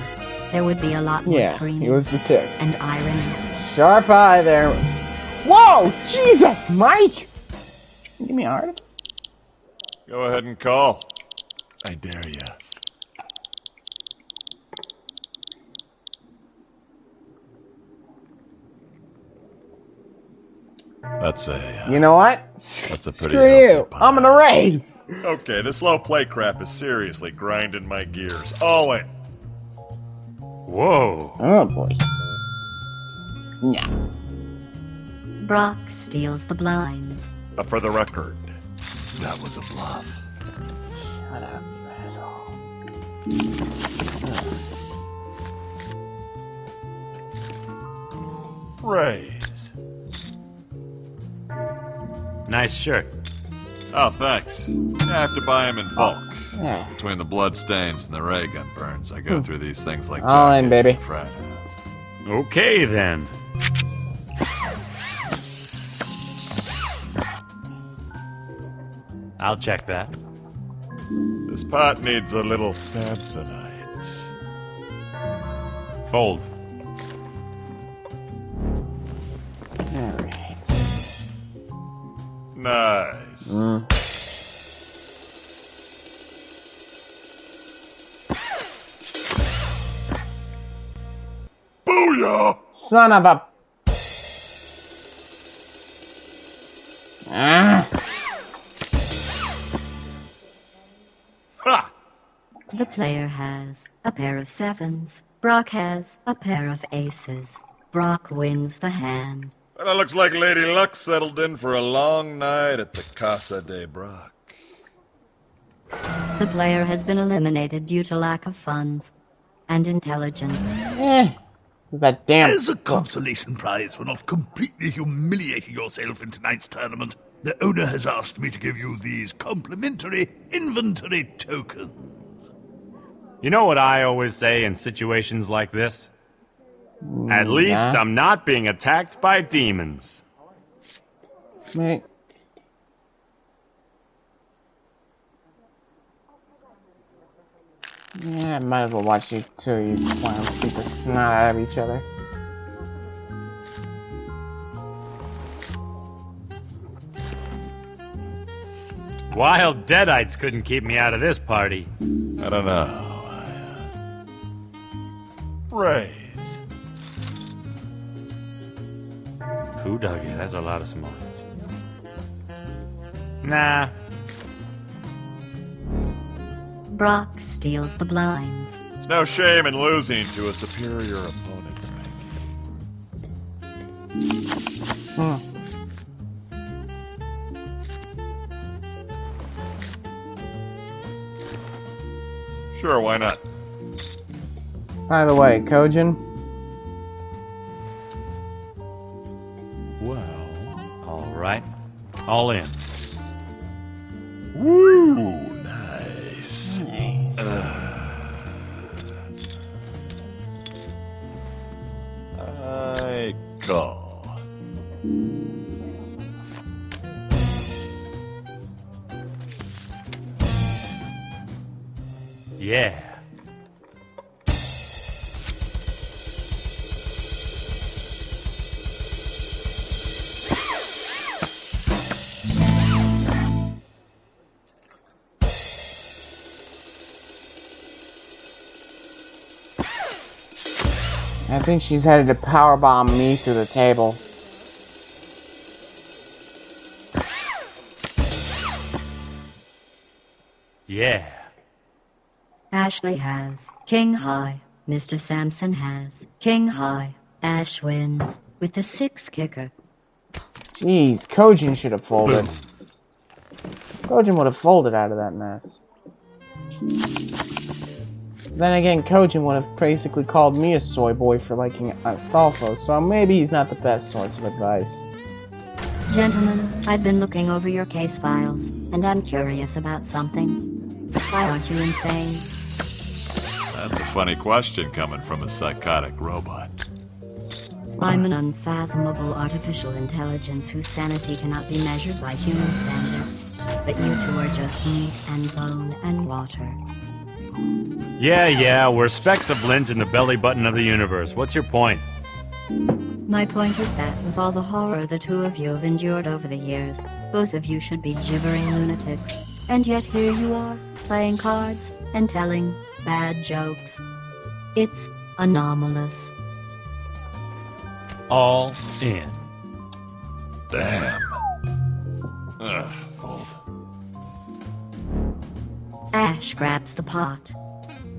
there would be a lot more Yeah, screaming he was the tick. and irony. Sharp eye there. Whoa! Jesus, Mike! Give me a heart. Go ahead and call. I dare ya. That's a. You know what? That's a pretty. Screw you. I'm gonna raise. Okay, this low play crap is seriously grinding my gears. All in. Whoa. Oh boy. Yeah. Brock steals the blinds. For the record, that was a bluff. Shut up, you asshole. Raise. Nice shirt. Oh, thanks. I have to buy them in bulk. Yeah. Between the blood stains and the ray gun burns, I go through these things like All John in, Kitchen baby. frat house. Okay, then. I'll check that. This pot needs a little Samsonite. Fold. Alright. Nice. Booyah! Son of a. Ah. Ha! The player has a pair of sevens. Brock has a pair of aces. Brock wins the hand. Well, it looks like Lady Luck settled in for a long night at the Casa de Brock. The player has been eliminated due to lack of funds and intelligence. That damn. As a consolation prize for not completely humiliating yourself in tonight's tournament, the owner has asked me to give you these complimentary inventory tokens. You know what I always say in situations like this? At least yeah. I'm not being attacked by demons. Mate. Yeah, might as well watch you two, you clowns beat the snot out of each other. Wild deadites couldn't keep me out of this party. I don't know. Raise. Who dug it? That's a lot of s'mores. Nah. Brock steals the blinds. There's no shame in losing to a superior opponent, Spanky. Sure, why not? By the way, Kojin. Well, alright. All in. Woo! Nice. I call. Yeah. I think she's headed to powerbomb me through the table. Yeah. Ashley has king high. Mr. Sampson has king high. Ash wins with the 6 kicker. Jeez, Kojin should have folded. Kojin would have folded out of that mess. Then again, Kojin would have basically called me a soy boy for liking Astolfo, so maybe he's not the best source of advice. Gentlemen, I've been looking over your case files, and I'm curious about something. Why aren't you insane? That's a funny question coming from a psychotic robot. I'm an unfathomable artificial intelligence whose sanity cannot be measured by human standards. But you two are just meat and bone and water. Yeah, we're specks of lint in the belly button of the universe. What's your point? My point is that with all the horror the two of you have endured over the years, both of you should be gibbering lunatics. And yet here you are, playing cards and telling bad jokes. It's anomalous. All in. Damn. Ugh, fold. Ash grabs the pot.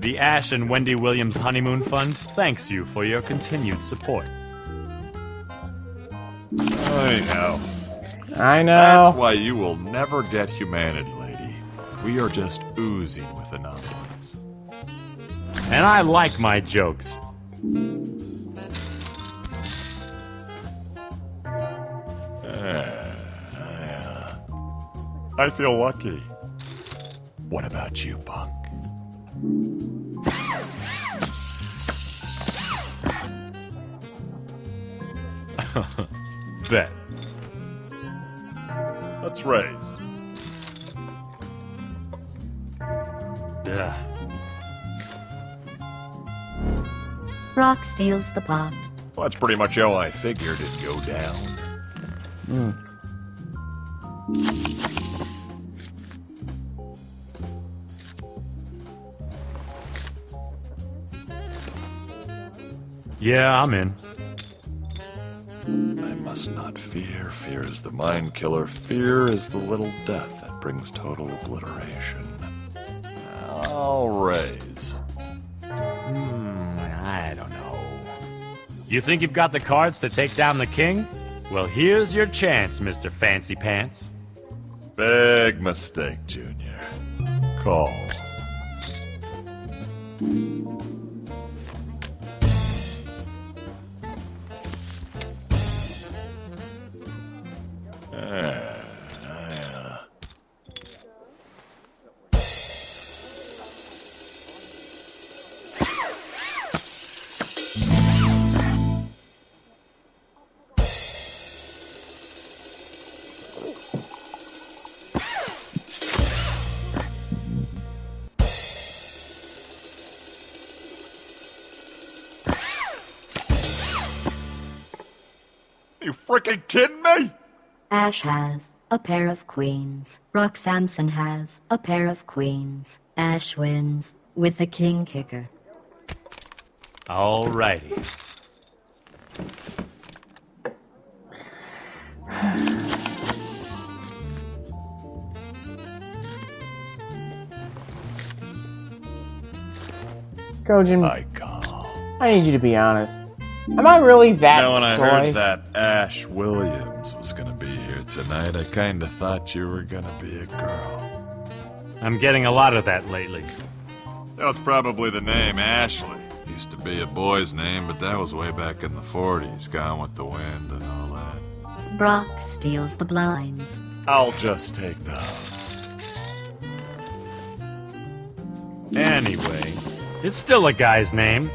The Ash and Wendy Williams Honeymoon Fund thanks you for your continued support. Anyhow. I know. That's why you will never get humanity, lady. We are just oozing with anomalies. And I like my jokes. I feel lucky. What about you, punk? Bet. Let's raise. Yeah. Brock steals the pot. Well, that's pretty much how I figured it'd go down. Yeah, I'm in. I must not fear. Fear is the mind killer. Fear is the little death that brings total obliteration. I'll raise. I don't know. You think you've got the cards to take down the king? Well, here's your chance, Mr. Fancy Pants. Big mistake, Junior. Call. You freaking kidding me? Ash has a pair of queens. Rock Samson has a pair of queens. Ash wins with the king kicker. Alrighty. Kojin, I call. I need you to be honest. Am I really that Now, when I coy? heard that Ash Williams was gonna be here tonight, I kinda thought you were gonna be a girl. I'm getting a lot of that lately. That's probably the name Ashley. Used to be a boy's name, but that was way back in the 40s, Gone with the Wind and all that. Brock steals the blinds. I'll just take those. Anyway, it's still a guy's name.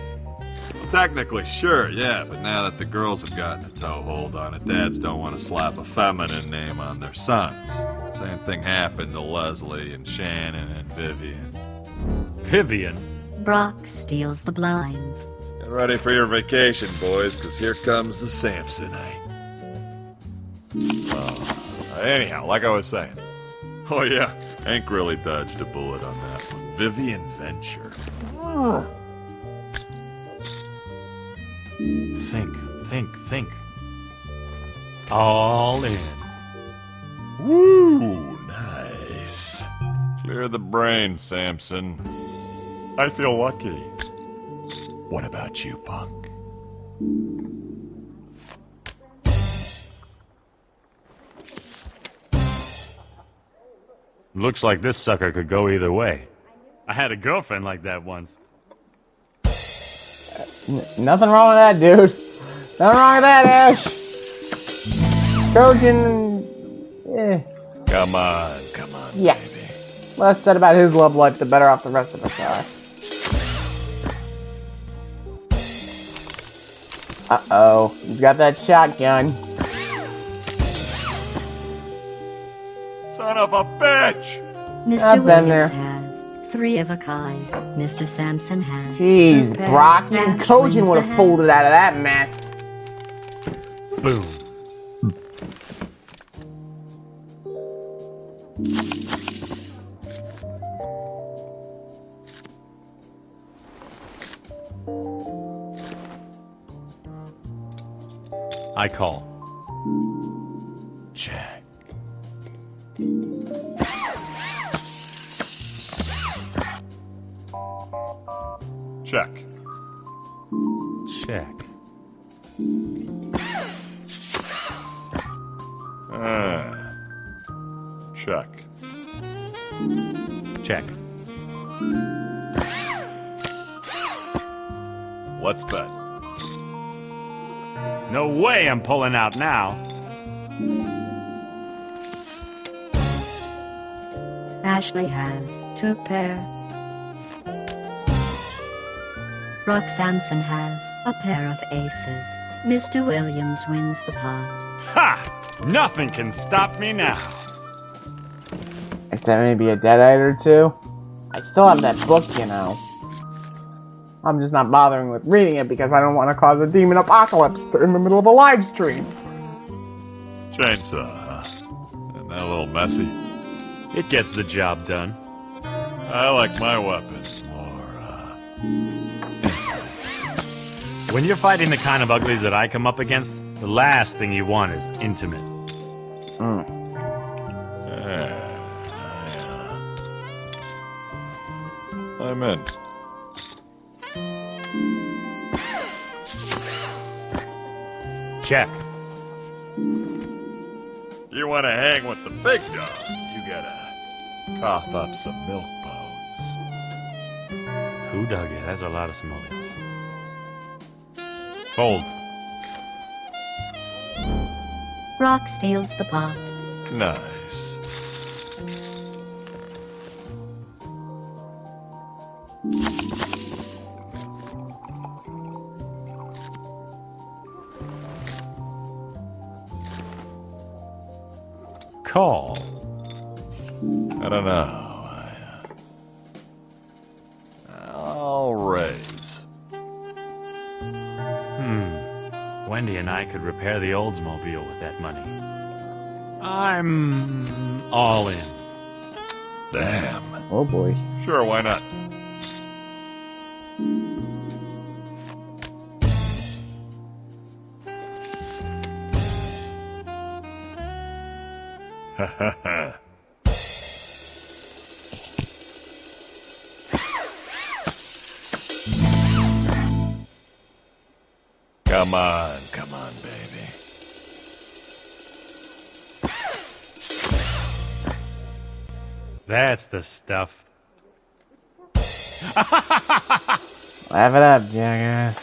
Well, technically, sure, yeah, but now that the girls have gotten a toehold on it, dads don't want to slap a feminine name on their sons. Same thing happened to Leslie and Shannon and Vivian. Vivian? Brock steals the blinds. Get ready for your vacation, boys, because here comes the Samsonite. Anyhow, like I was saying. Oh yeah, Hank really dodged a bullet on that one. Vivian Venture. Think. All in. Woo, nice. Clear the brain, Samson. I feel lucky. What about you, punk? Looks like this sucker could go either way. I had a girlfriend like that once. Nothing wrong with that, dude. Nothing wrong with that, Ash. Trojan, Come on, yeah. baby. Less said about his love life, the better off the rest of us are. Uh-oh, he's got that shotgun. Son of a bitch! Mr. I've been Williams there. has three of a kind. Mr. Sampson has Jeez, two pair. Brock, you and Ash Kojin wins would the have hat. folded out of that mess. Boom. I call. Check. Check. Check. Check. Check. Let's bet. No way I'm pulling out now. Ashley has two pair. Rock Samson has a pair of aces. Mr. Williams wins the pot. Ha! Nothing can stop me now. Except maybe a deadite or two. I still have that book, you know. I'm just not bothering with reading it because I don't want to cause a demon apocalypse in the middle of a live stream. Chainsaw, huh? Isn't that a little messy? It gets the job done. I like my weapons more, When you're fighting the kind of uglies that I come up against, the last thing you want is intimate. I'm in. Check. You want to hang with the big dog, you gotta cough up some milk bones. Who dug it? That's a lot of smoke. Fold. Rock steals the pot. Nice. Call. I don't know. I'll raise. Wendy and I could repair the Oldsmobile with that money. I'm all in. Damn. Oh boy. Sure, why not? Ha ha ha. Come on, baby. That's the stuff. Laugh it up, jackass.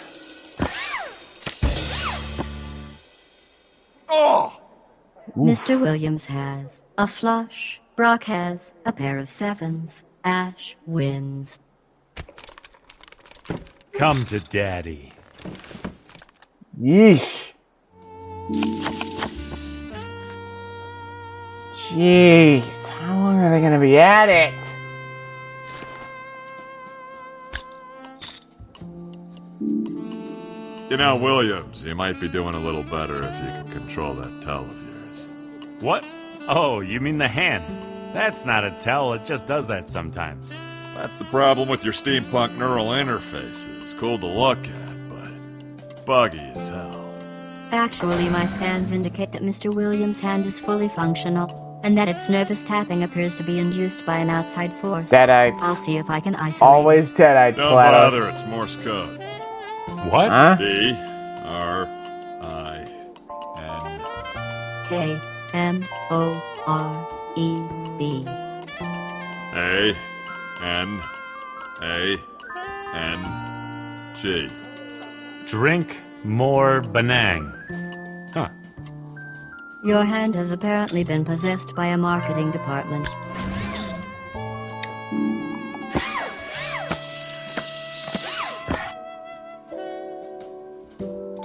Oh! Mr. Williams has a flush. Brock has a pair of sevens. Ash wins. Come to daddy. Yeesh. Jeez, how long are they gonna be at it? You know, Williams, you might be doing a little better if you can control that tell of yours. What? Oh, you mean the hand? That's not a tell, it just does that sometimes. That's the problem with your steampunk neural interface. It's cool to look at, but buggy as hell. Actually, my scans indicate that Mr. Williams' hand is fully functional, and that its nervous tapping appears to be induced by an outside force. Deadites. I'll see if I can isolate Always deadites, Don't GLaDOS. bother, it's Morse code. What? Huh? D-R-I-N. K-M-O-R-E-B. A-N-A-N-G. Drink more Benang. Huh. Your hand has apparently been possessed by a marketing department.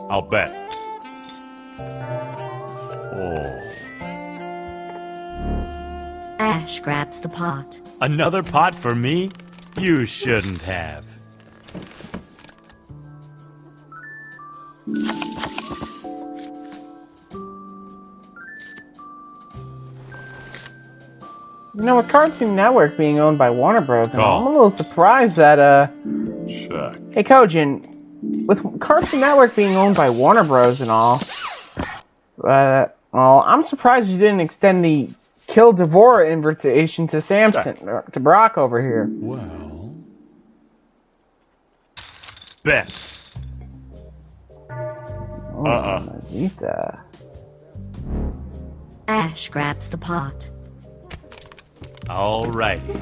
I'll bet. Oh. Ash grabs the pot. Another pot for me? You shouldn't have. You know, with Cartoon Network being owned by Warner Bros. And all, Oh. I'm a little surprised that, Check. Hey, Kojin, with Cartoon Network being owned by Warner Bros. And all, well, I'm surprised you didn't extend the Kill Devora invitation to Samson, or to Brock over here. Well... Bet. Oh, Uh-uh. Mazita. Ash grabs the pot. Alrighty.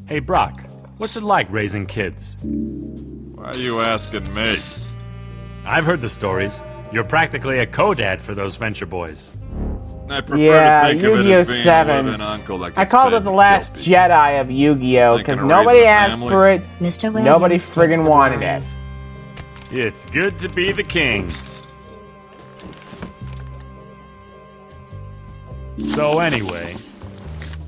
Hey, Brock, what's it like raising kids? Why are you asking me? I've heard the stories. You're practically a co-dad for those Venture Boys. I prefer Yeah, to think of it Yu-Gi-Oh! as being a 7. living uncle that I gets called paid it the to last kill people. Jedi of Yu-Gi-Oh! Thinking Because of nobody raising a asked family? for it. Mr. Williams Nobody takes friggin' the wanted blinds. It's good to be the king. So anyway,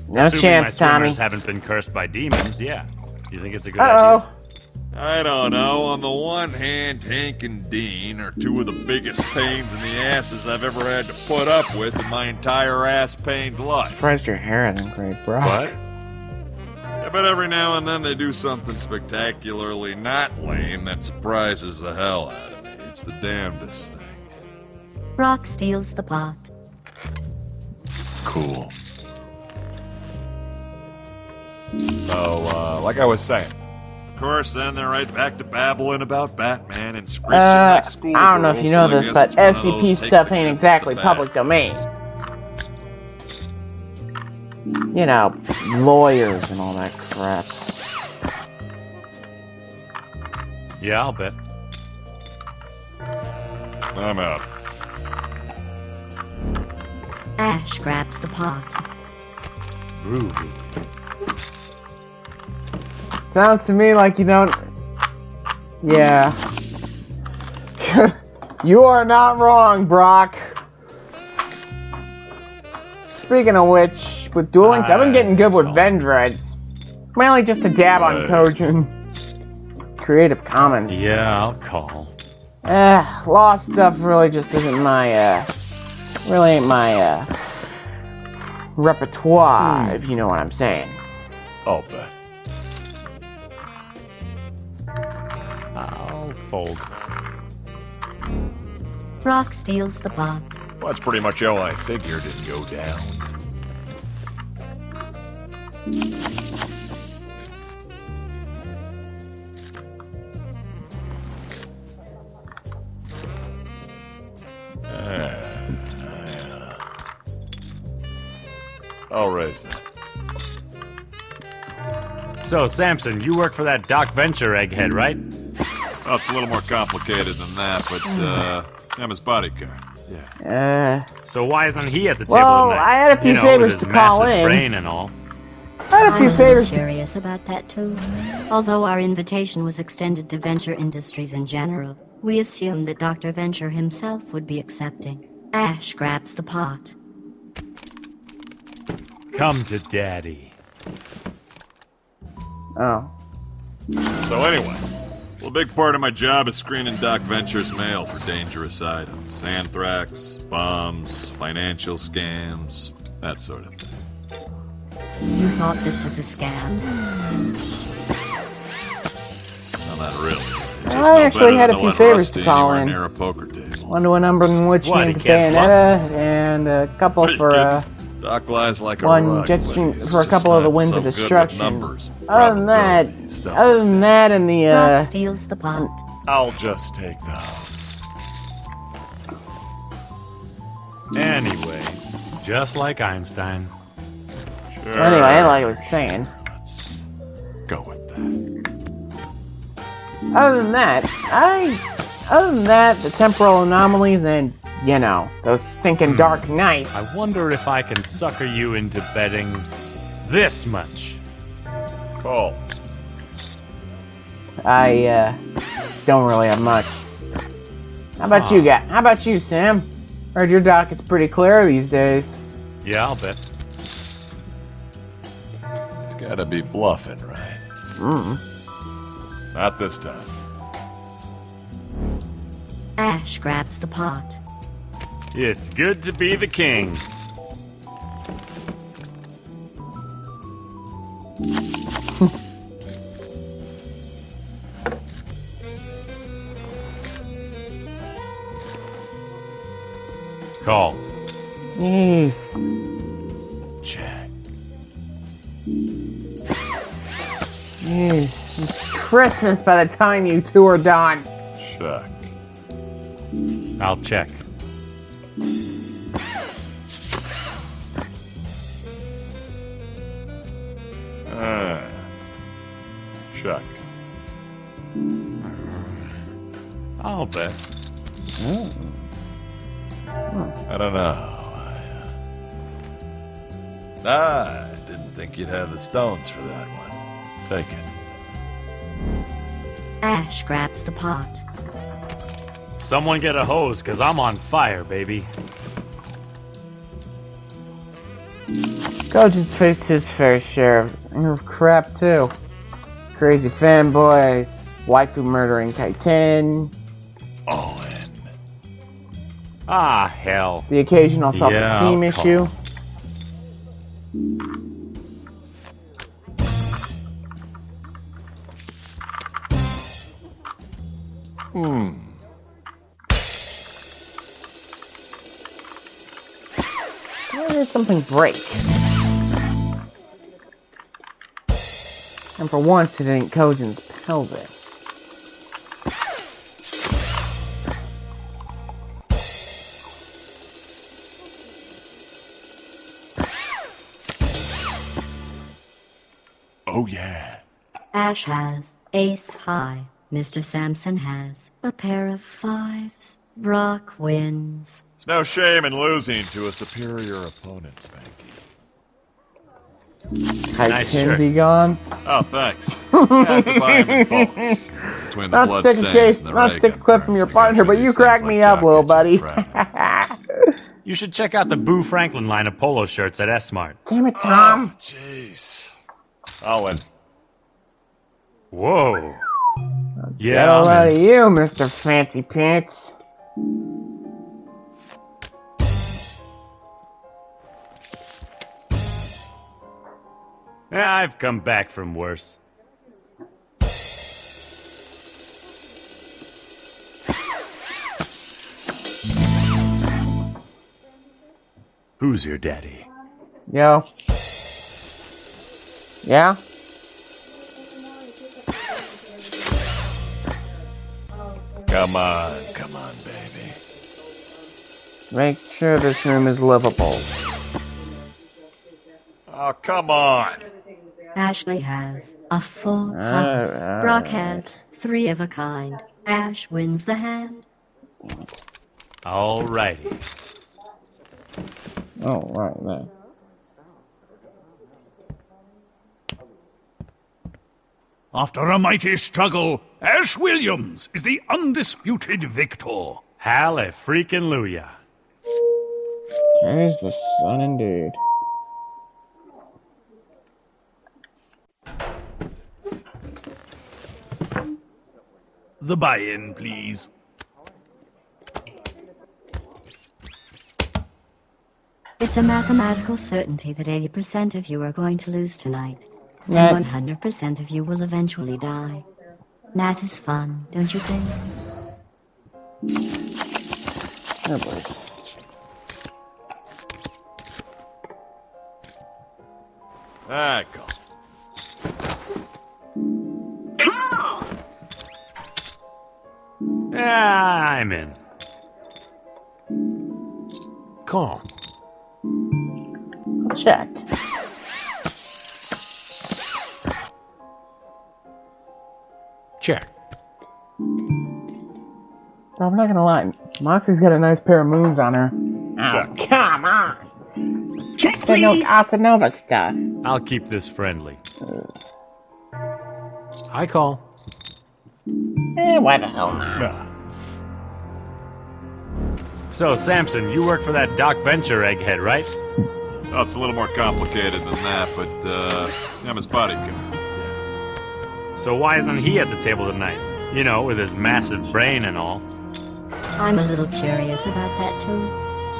No assuming chance, my Tommy. swimmers haven't been cursed by demons, yeah. You think it's a good Uh-oh. idea? I don't know. On the one hand, Hank and Dean are two of the biggest pains in the asses I've ever had to put up with in my entire ass-pained life. Surprised your hair isn't great, bro. What? Yeah, but every now and then they do something spectacularly not lame that surprises the hell out of me. It's the damnedest thing. Brock steals the pot. Cool. So, like I was saying. Of course, then they're right back to babbling about Batman and screeching like schoolgirls. I don't know if you know so I this, guess but it's one of those SCP take stuff the ain't good exactly with the public bad. domain. You know, lawyers and all that crap. Yeah, I'll bet. I'm out. Ash grabs the pot. Groovy. Sounds to me like you don't... Yeah. You are not wrong, Brock. Speaking of which, much with Duel Links. I've been getting good with Vendra. It's mainly just a dab on Kojin. Creative Commons. Yeah, I'll call. Lost stuff really just isn't my, really ain't my, repertoire, if you know what I'm saying. I'll bet. I'll fold. Rock steals the pot. Well, that's pretty much how I figured it'd go down. I'll raise that. So, Samson, you work for that Doc Venture egghead, right? Well, it's a little more complicated than that, but I'm his bodyguard. Yeah. So why isn't he at the table Well, tonight? I had a few with favors his to call massive in. brain and all. I had a few I'm favors. curious about that too. Although our invitation was extended to Venture Industries in general, we assumed that Dr. Venture himself would be accepting. Ash grabs the pot. Come to Daddy. Oh. So anyway, well, a big part of my job is screening Doc Venture's mail for dangerous items. Anthrax, bombs, financial scams, that sort of thing. You thought this was a scam? No, not really. It's just I no actually better had than a few let favors Rusty to call anywhere in. near a poker table. One to a number in which What, named he can't Bayonetta, and a couple Are you for, kidding? Doc lies like a one rug, jet but stream he's for a just couple of the not winds so of good with destruction. numbers and Other than that, probabilities, stuff other like than that, and the Rock steals the pot. I'll just take those. Anyway, just like Einstein. Sure. anyway, like I was saying. Let's go with that. Other than that, the temporal anomalies and, you know, those stinking dark nights. I wonder if I can sucker you into betting this much. Call. I, don't really have much. How about you, guys? How about you, Sam? Heard your docket's pretty clear these days. Yeah, I'll bet. He's gotta be bluffing, right? Not this time. Ash grabs the pot. It's good to be the king. Call. Yes. Check. Yes. It's Christmas by the time you two are done. Check. I'll check. Check. I'll bet. I don't know. I didn't think you'd have the stones for that one. Take it. Ash grabs the pot. Someone get a hose, cause I'm on fire, baby. Kojin's faced his fair share of crap, too. Crazy fanboys, waifu murdering Titan, All in. Ah, hell. the occasional Yeah, self-esteem I'll call. issue. Why did something break? And for once, it ain't Kojin's pelvis. Oh, yeah. Ash has ace high. Mr. Samson has a pair of fives. Brock wins. It's no shame in losing to a superior opponent, Spanky. Nice shirt. Titan's gone? Oh, thanks. Have to buy him in bulk. Between the Not stick a bloodstains case, and the not ray stick a gun clip from burns, your I partner, can't but do you these crack things me like up, Jock little gets you buddy. proud. You should check out the Boo Franklin line of polo shirts at S-Mart. Damn it, Tom. Jeez. Owen. Whoa. Get Yeah, all I'm out of in. you, Mr. Fancy Pants. Yeah, I've come back from worse. Who's your daddy? Yo. Yeah? Come on, baby. Make sure this room is livable. Oh, come on. Ashley has a full house. Brock has 3 of a kind. Ash wins the hand. Alrighty. Oh, right there. After a mighty struggle, Ash Williams is the undisputed victor. Hallelujah. There's the sun indeed. The buy-in, please. It's a mathematical certainty that 80% of you are going to lose tonight. Yeah. And 100% of you will eventually die. Math is fun, don't you think? Oh boy. Ah, go. Yeah, I'm in. Call. Check. Check. I'm not gonna lie. Moxie's got a nice pair of moons on her. Oh, Check. come on. Check, It's no please. Casanova stuff. I'll keep this friendly. I call. Why the hell not? Nah. So, Samson, you work for that Doc Venture egghead, right? Oh, it's a little more complicated than that, but I'm his bodyguard. So why isn't he at the table tonight? You know, with his massive brain and all. I'm a little curious about that too.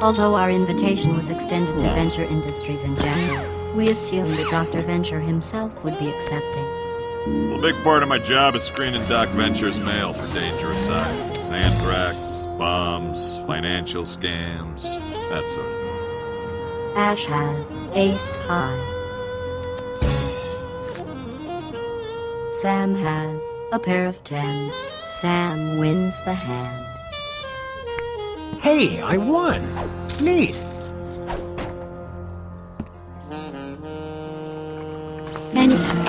Although our invitation was extended to Venture Industries in general, we assumed that Dr. Venture himself would be accepting. Well, a big part of my job is screening Doc Venture's mail for dangerous items. Anthrax, bombs, financial scams, that sort of thing. Ash has ace high. Sam has a pair of 10s. Sam wins the hand. Hey, I won. Neat. Anyhow,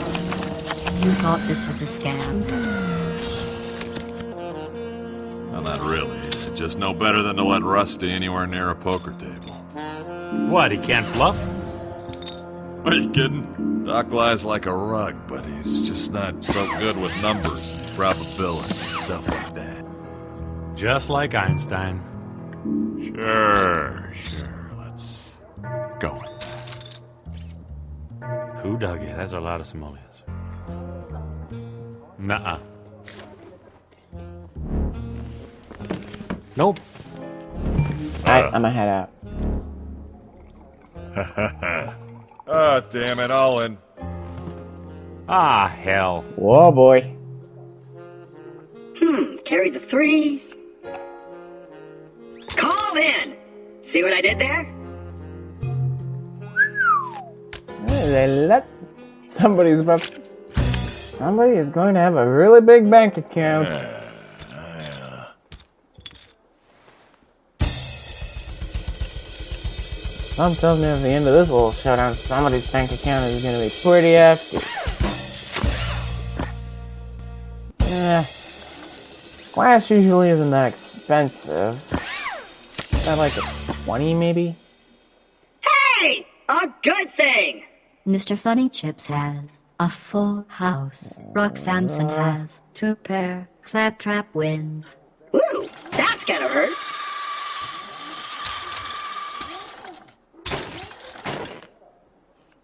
you thought this was a scam? Well, not really. Just no better than to let Rusty anywhere near a poker table. What, he can't bluff? Are you kidding? Doc lies like a rug, but he's just not so good with numbers, probability, stuff like that. Just like Einstein. Sure. Let's go. Who dug it? That's a lot of simoleons. Nuh-uh. Nope. I'm gonna head out. Oh, damn it, all in. Ah, hell. Whoa, boy. Carry the 3. Call in. See what I did there? They let somebody is going to have a really big bank account. Some tells me at the end of this little showdown, somebody's bank account is going to be pretty hefty. Glass usually isn't that expensive. Is that like a 20 maybe? Hey! A good thing! Mr. Funny Chips has a full house. Rock Samson has 2 pair. Claptrap wins. Ooh, that's gonna hurt.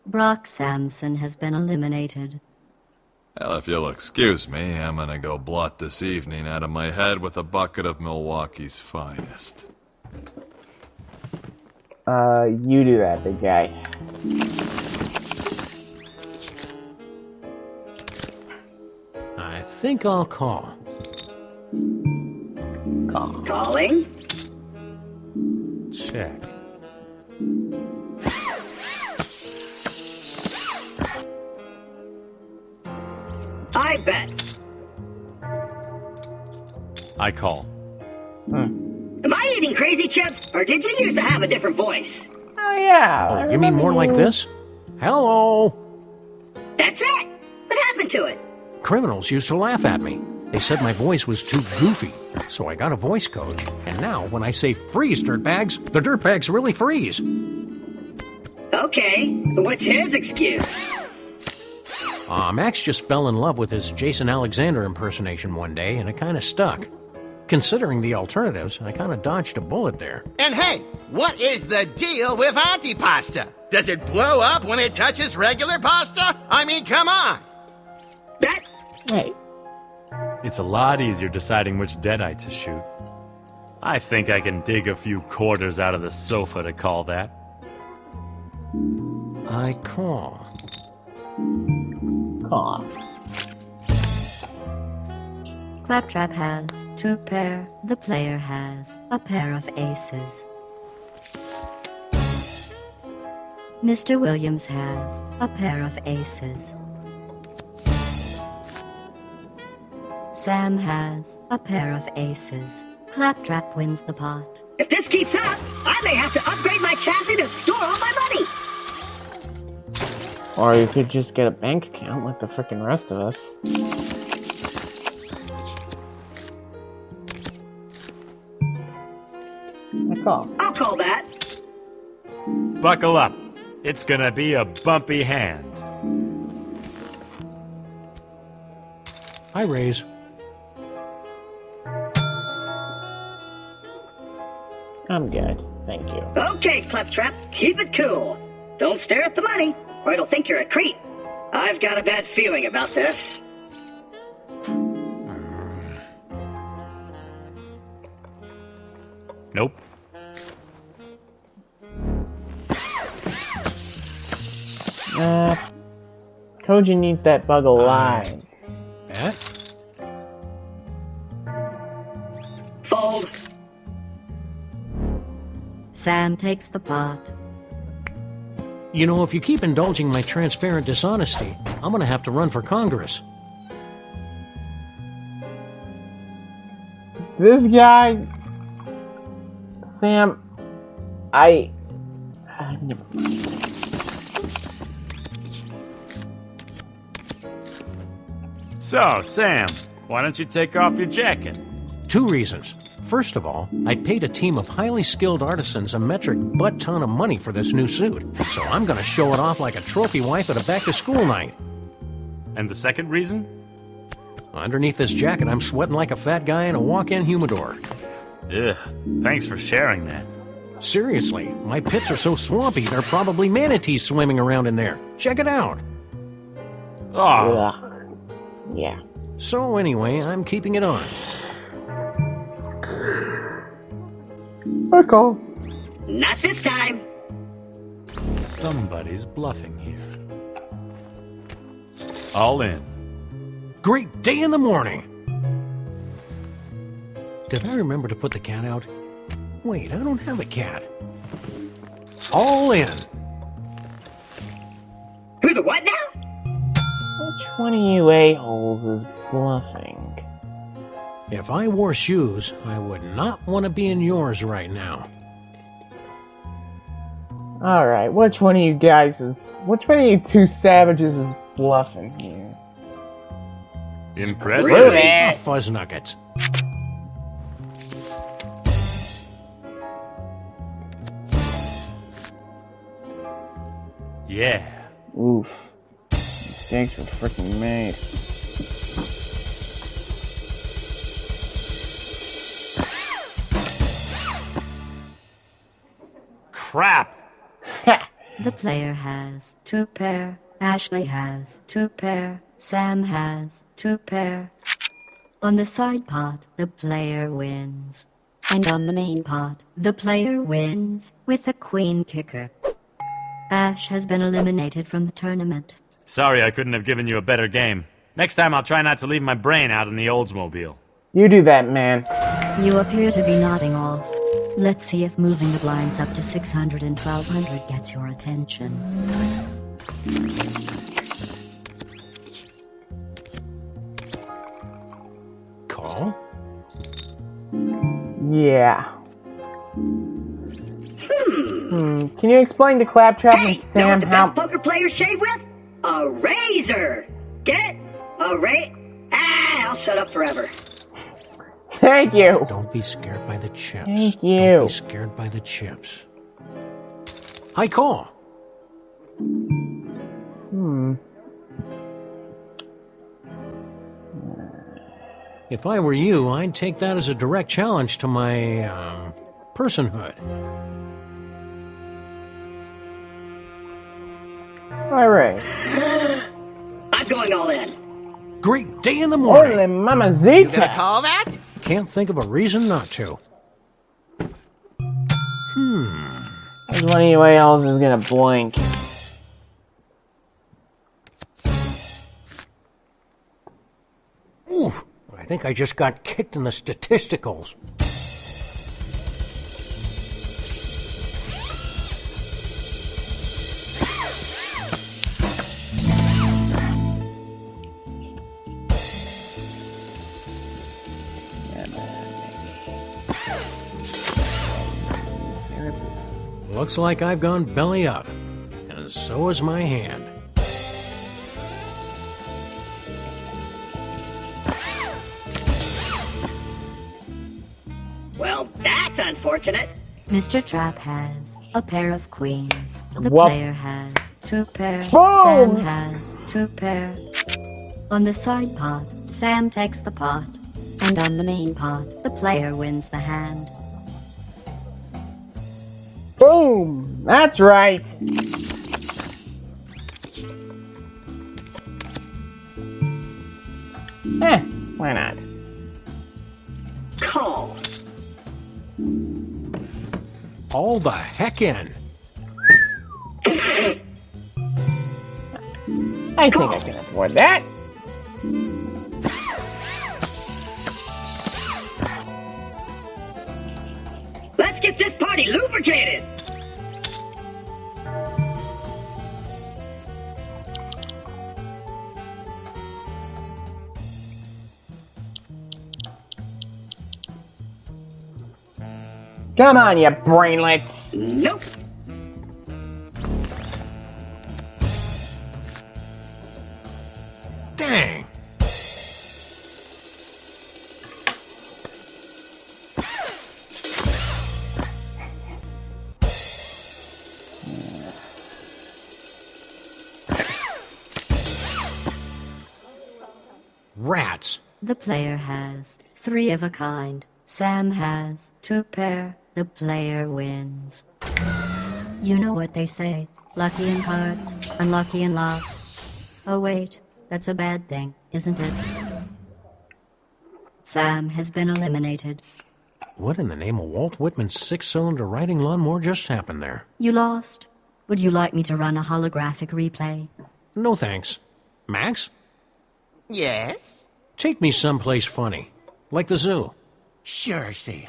Brock Samson has been eliminated. Well, if you'll excuse me, I'm gonna go blot this evening out of my head with a bucket of Milwaukee's finest. You do that, big guy. I think I'll call. Calling? Check. I bet. I call. Am I eating crazy chips, or did you used to have a different voice? Oh, yeah. Oh, you mean more like this? Hello? That's it! What happened to it? Criminals used to laugh at me. They said my voice was too goofy. So I got a voice coach, and now when I say freeze, dirtbags, the dirtbags really freeze. Okay, but what's his excuse? Max just fell in love with his Jason Alexander impersonation one day, and it kind of stuck. Considering the alternatives, I kind of dodged a bullet there. And hey, what is the deal with antipasta? Does it blow up when it touches regular pasta? I mean, come on! Hey. It's a lot easier deciding which Deadite to shoot. I think I can dig a few quarters out of the sofa to call that. I call. Call. Claptrap has 2 pair. The player has a pair of aces. Mr. Williams has a pair of aces. Sam has a pair of aces. Claptrap wins the pot. If this keeps up, I may have to upgrade my chassis to store all my money. Or you could just get a bank account like the frickin' rest of us. I call. I'll call that. Buckle up. It's gonna be a bumpy hand. I raise. I'm good, thank you. Okay, Claptrap, keep it cool. Don't stare at the money, or it'll think you're a creep. I've got a bad feeling about this. Nope. Kojin needs that bug alive. Eh? Fold. Sam takes the pot. You know, if you keep indulging my transparent dishonesty, I'm gonna have to run for Congress. This guy, Sam, I never. So, Sam, why don't you take off your jacket? 2 reasons. First of all, I paid a team of highly skilled artisans a metric butt-ton of money for this new suit, so I'm gonna show it off like a trophy wife at a back-to-school night. And the second reason? Underneath this jacket, I'm sweating like a fat guy in a walk-in humidor. Ugh, thanks for sharing that. Seriously, my pits are so swampy, there are probably manatees swimming around in there. Check it out. Oh, Ugh. Yeah. So anyway, I'm keeping it on. I call. Not this time. somebody's bluffing here. All in. Great day in the morning! Did I remember to put the cat out? Wait, I don't have a cat. All in! Who the what now? Which one of you a-holes is bluffing? If I wore shoes, I would not want to be in yours right now. Alright, which one of you two savages is bluffing here? Impressive. Really? Fuzz nuggets. Yeah. Oof. Mistakes were freaking made. Crap. The player has 2 pair. Ashley has 2 pair. Sam has 2 pair. On the side pot, the player wins. And on the main pot, the player wins with a queen kicker. Ash has been eliminated from the tournament. Sorry I couldn't have given you a better game. Next time I'll try not to leave my brain out in the Oldsmobile. You do that, man. You appear to be nodding off. Let's see if moving the blinds up to 600 and 1200 gets your attention. Call? Yeah. Can you explain to Claptrap and Know Sam what the how... best poker players shave with? A razor! Get it? I'll shut up forever. Thank you. Don't be scared by the chips. Thank you. Don't be scared by the chips. I call. If I were you, I'd take that as a direct challenge to my, personhood. Alright. I'm going all in. Great day in the morning. Holy mamacita. You gonna call that? Can't think of a reason not to. There's one of you else is gonna blink. Ooh, I think I just got kicked in the statisticals. Looks like I've gone belly up, and so is my hand. Well, that's unfortunate. Mr. Trap has a pair of queens. The Whoop. player has 2 pair. Boom. Sam has 2 pair. On the side pot, Sam takes the pot. And on the main pot, the player wins the hand. Boom! That's right. Why not? Call. All the heck in. I think I can afford that. Let's get this party lubricated. Come on, you brainlets. Nope. Dang. Rats. The player has 3 of a kind. Sam has 2 pair. The player wins. You know what they say. Lucky in cards, unlucky in love. Oh wait, that's a bad thing, isn't it? Sam has been eliminated. What in the name of Walt Whitman's 6-cylinder riding lawnmower just happened there? You lost. Would you like me to run a holographic replay? No thanks. Max? Yes? Take me someplace funny. Like the zoo. Sure, Sam.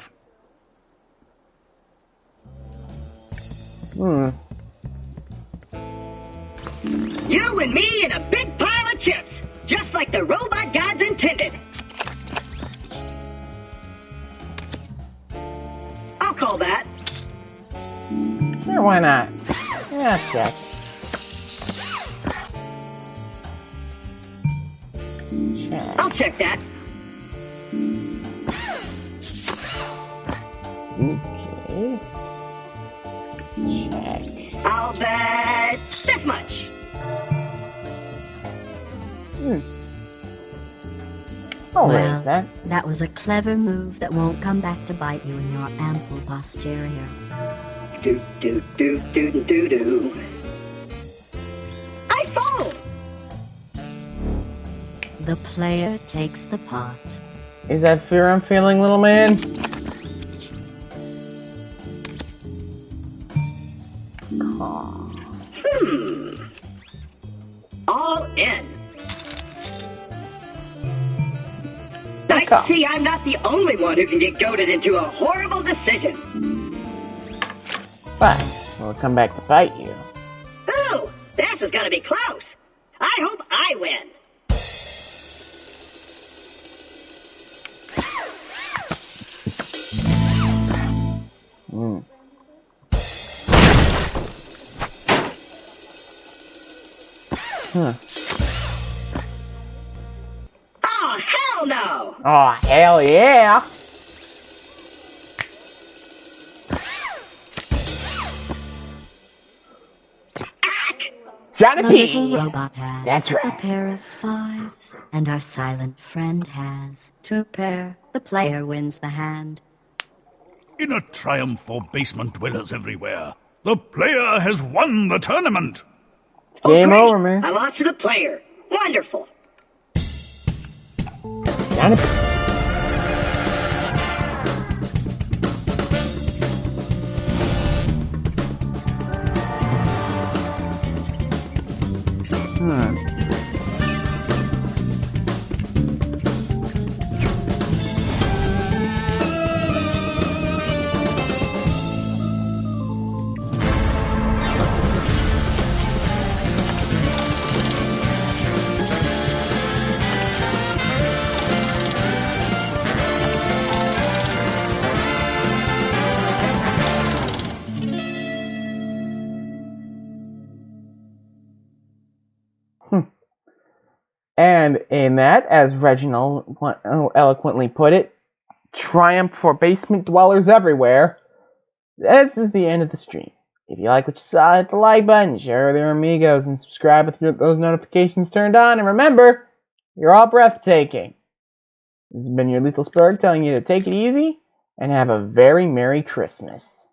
You and me and a big pile of chips, just like the robot gods intended. I'll call that. Sure, why not? Yeah, check. I'll check that. Okay. Check. I'll bet this much. I'll Well, raise that. that was a clever move that won't come back to bite you in your ample posterior. Do do do do do do. The player takes the pot. Is that fear I'm feeling, little man? All in. Nice to see I'm not the only one who can get goaded into a horrible decision. But we'll come back to fight you. Ooh, this is gonna be close. I hope I win. Huh. Oh, hell no! Oh, hell yeah! Johnny The P! little robot has That's right. a pair of fives, and our silent friend has two pair. The player wins the hand. In a triumph for basement dwellers everywhere, the player has won the tournament! It's game great. over, man. I lost to the player. Wonderful. Johnny P. And in that, as Reginald eloquently put it, triumph for basement dwellers everywhere. This is the end of the stream. If you like what you saw, hit the like button, share with your amigos, and subscribe with those notifications turned on. And remember, you're all breathtaking. This has been your Lethal Spurg telling you to take it easy and have a very Merry Christmas.